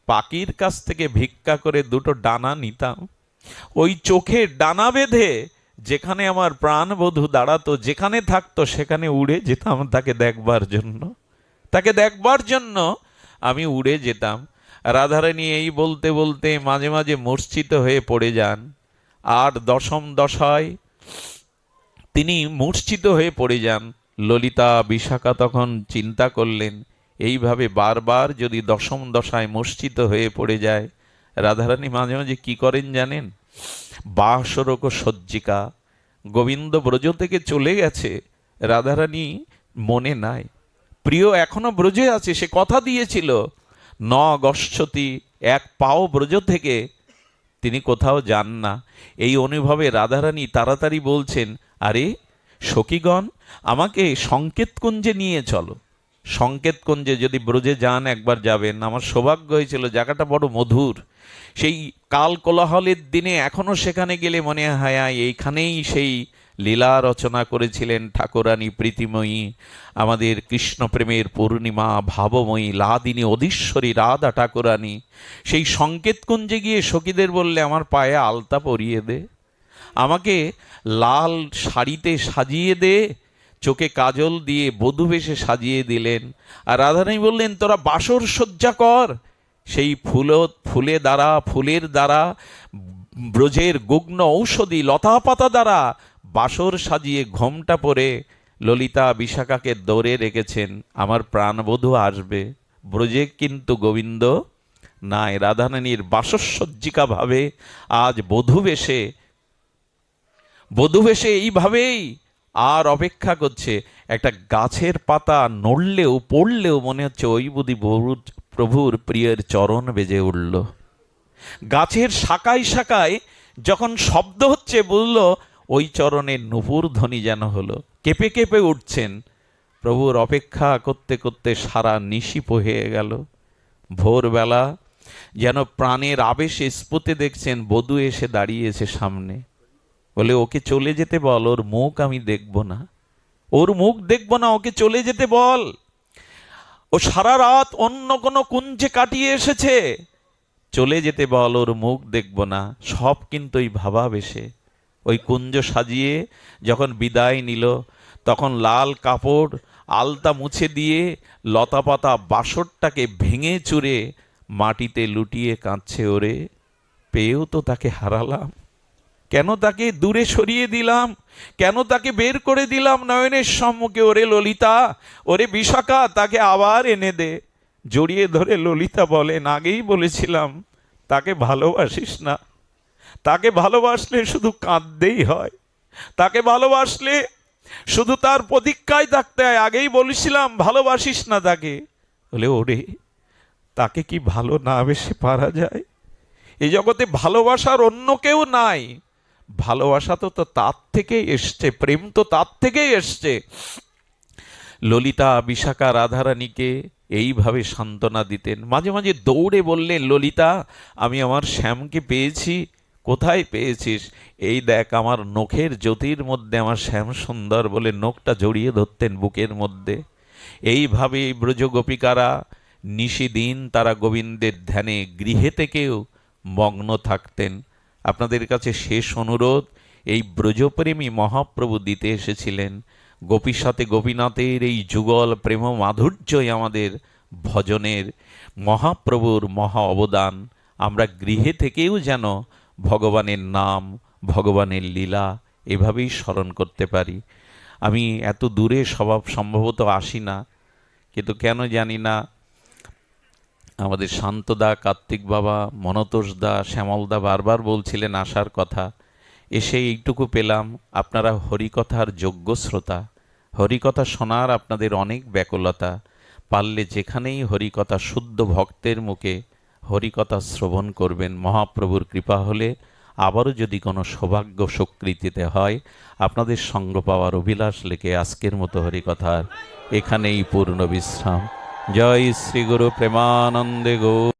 পাখির কাছ থেকে ভিক্ষা করে দুটো ডানা নিতাম, ওই চোখে ডানা বেঁধে যেখানে আমার প্রাণবধূ দাঁড়াতো, যেখানে থাকতো, সেখানে উড়ে যেতাম তাকে দেখবার জন্য, তাকে দেখবার জন্য আমি উড়ে যেতাম। রাধারানী এই বলতে বলতে মাঝে মাঝে মূর্ছিত হয়ে পড়ে যান। আর দশম দশায় তিনি মূর্ছিত হয়ে পড়ে যান। ললিতা, বিশাখা তখন চিন্তা করলেন, এইভাবে বারবার যদি দশম দশায় মূর্ছিত হয়ে পড়ে যায়, রাধারানী মাঝে মাঝে কি করেন জানেন? বাসরক সজ্জিকা, গোবিন্দ ব্রজ থেকে চলে গেছে, রাধারানী মনে নাই, প্রিয় এখনো ব্রজে আছে, সে কথা দিয়েছিল, ন গচ্ছতি, এক পাও ব্রজ থেকে তিনি কোথাও যান না। এই অনুভবে রাধারানী তাড়াতাড়ি বলছেন, আরে সখীগণ, আমাকে সংকেতকুঞ্জে নিয়ে চলো। সংকেতকুঞ্জে যদি ব্রজে যান, একবার যাবেন। আমার সৌভাগ্য হয়েছিল, জায়গাটা বড় মধুর। সেই কাল কোলাহলের দিনে এখনো সেখানে গেলে মনে হয় এইখানেই সেই লীলা রচনা করেছিলেন ঠাকুরানী প্রীতিময়ী, আমাদের কৃষ্ণপ্রেমের পূর্ণিমা ভাবময়ী লাদিনী অধীশ্বরী রাধা ঠাকুরানী। সেই সংকেতকুঞ্জে গিয়ে সখীদের বললে, আমার পায়ে আলতা পরিয়ে দে, আমাকে লাল শাড়িতে সাজিয়ে দে, চোখে কাজল দিয়ে বধূ বেশে সাজিয়ে দিলেন। আর রাধারানী বললেন, তোরা বাসর সজ্জা কর। সেই ফুলের দ্বারা, ব্রজের গুগ্ন ঔষধি লতা পাতা দ্বারা বাসর সাজিয়ে ঘোমটা পরে ললিতা বিশাখাকে দৌড়ে রেখেছেন, আমার প্রাণবধূ আসবে। ব্রজে কিন্তু গোবিন্দ নাই। রাধারানীর বাসসজ্জিকা ভাবে আজ বধূ বেশে এইভাবেই আর অপেক্ষা করছে। একটা গাছের পাতা নড়লেও পড়লেও মনে হচ্ছে ওই বুঝি প্রভুর প্রিয়ের চরণ বেজে উঠল। গাছের শাখায় শাখায় যখন শব্দ হচ্ছে, বলল ওই চরণের নুপুর ধ্বনি যেন হলো, কেঁপে কেঁপে উঠছেন। প্রভুর অপেক্ষা করতে করতে সারা নিশি হয়ে গেল। ভোরবেলা যেন প্রাণের আবেশে স্ফুটে দেখছেন বধূ এসে দাঁড়িয়েছে সামনে। বলে, ওকে চলে যেতে বল, ওর মুখ আমি দেখব না, ওর মুখ দেখব না, ওকে চলে যেতে বল। ও সারা রাত অন্য কোনো কুঞ্জে কাটিয়ে এসেছে, চলে যেতে বল, ওর মুখ দেখব না। সব কিন্তু ওই ভাবাবেশে। ওই কুঞ্জ সাজিয়ে যখন বিদায় নিল, তখন লাল কাপড় আলতা মুছে দিয়ে লতাপাতা বাসরটাকে ভেঙে চুরে মাটিতে লুটিয়ে কাঁদছে, ওরে পেয়েও তো তাকে হারালাম, কেন তাকে দূরে সরিয়ে দিলাম, কেন তাকে বের করে দিলাম নয়নের সম্মুখে। ওরে ললিতা, ওরে বিশাখা, তাকে আবার এনে দে। জড়িয়ে ধরে ললিতা বলেন, আগেই বলেছিলাম তাকে ভালোবাসিস না, তাকে ভালোবাসলে শুধু কাঁদতেই হয়, তাকে ভালোবাসলে শুধু তার প্রতীক্ষায় থাকতে হয়, আগেই বলেছিলাম ভালোবাসিস না তাকে। বলে, ওরে তাকে কি ভালো না বেশি পারা যায়? এই জগতে ভালোবাসার অন্য কেউ নাই। ভালোবাসা তো তার থেকেই এসছে, প্রেম তো তার থেকেই এসছে। ললিতা বিশাখা রাধারানীকে এইভাবে সান্ত্বনা দিতেন। মাঝে মাঝে দৌড়ে বললেন, ললিতা আমি আমার শ্যামকে পেয়েছি। কোথায় পেয়েছিস? এই দেখ আমার নখের জ্যোতির মধ্যে আমার শ্যাম সুন্দর, বলে নখটা জড়িয়ে ধরতেন বুকের মধ্যে। এইভাবে ব্রজ গোপিকারা নিশিদিন তারা গোবিন্দের ধ্যানে গৃহে থেকেও মগ্ন থাকতেন। আপনাদের কাছে শেষ অনুরোধ, এই ব্রজপ্রেমী মহাপ্রভু দিতে এসেছিলেন। গোপীর সাথে গোপীনাথের এই যুগল প্রেম মাধুর্যই আমাদের ভজনের মহাপ্রভুর মহা অবদান। আমরা গৃহে থেকেও যেন ভগবানের নাম, ভগবানের লীলা এভাবেই স্মরণ করতে পারি। আমি এত দূরে সম্ভবত আসি না, কিন্তু কেন জানি না আমাদের শান্তদা, কার্তিক বাবা, মনতোষদা, শ্যামলদা বারবার বলছিলেন আসার কথা। এসে এইটুকু পেলাম, আপনারা হরিকথার যোগ্য শ্রোতা, হরিকথা শোনার আপনাদের অনেক ব্যাকুলতা। পারলে যেখানেই হরিকথা শুদ্ধ ভক্তের মুখে হরিকথা শ্রবণ করবেন। মহাপ্রভুর কৃপা হলে আবারও যদি কোনো সৌভাগ্য স্বীকৃতিতে হয়, আপনাদের সঙ্গ পাওয়ার অভিলাষ লেখে আজকের মতো হরিকথার এখানেই পূর্ণ বিশ্রাম। জয় শ্রী গুরু প্রেমানন্দে গৌর।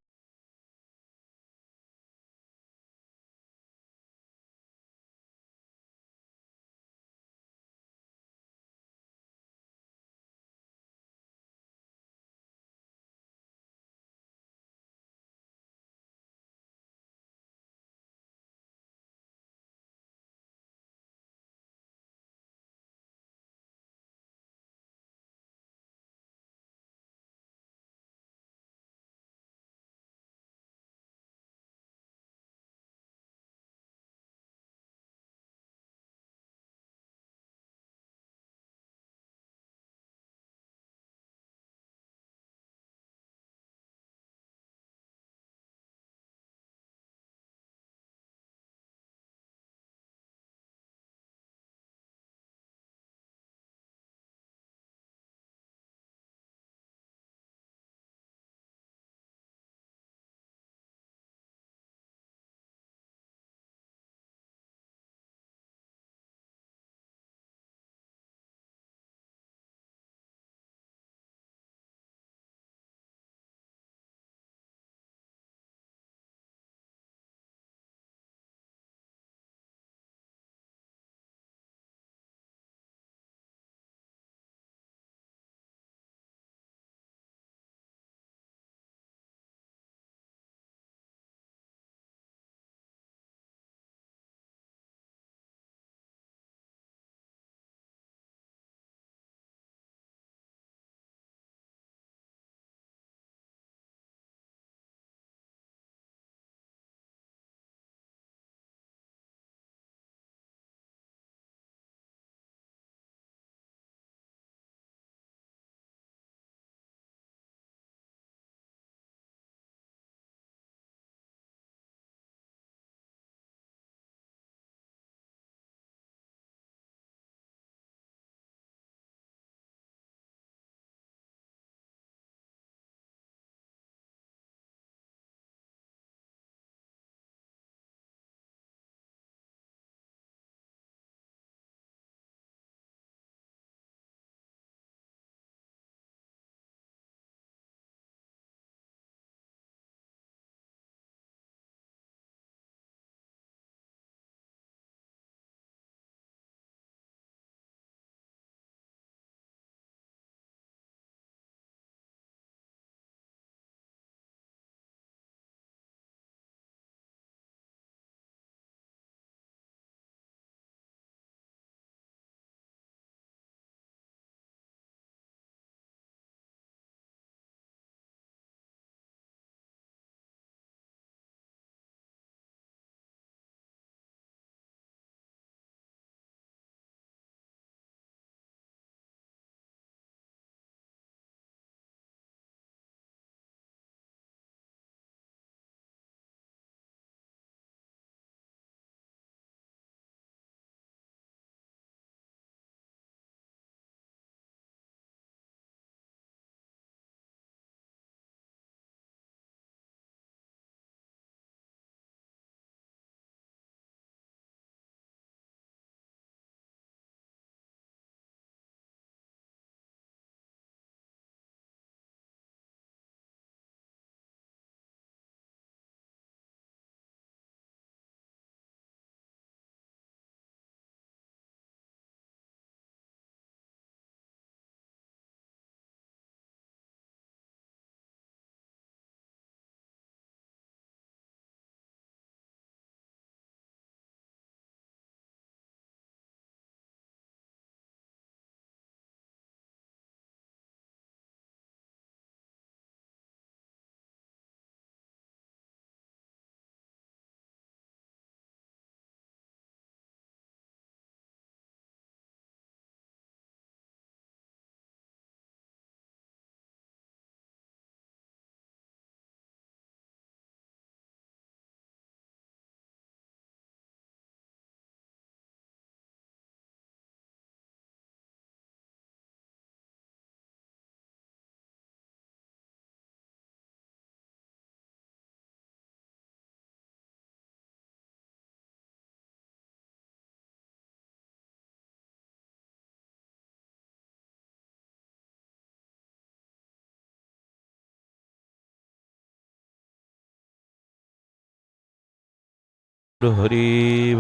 হরি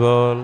বল।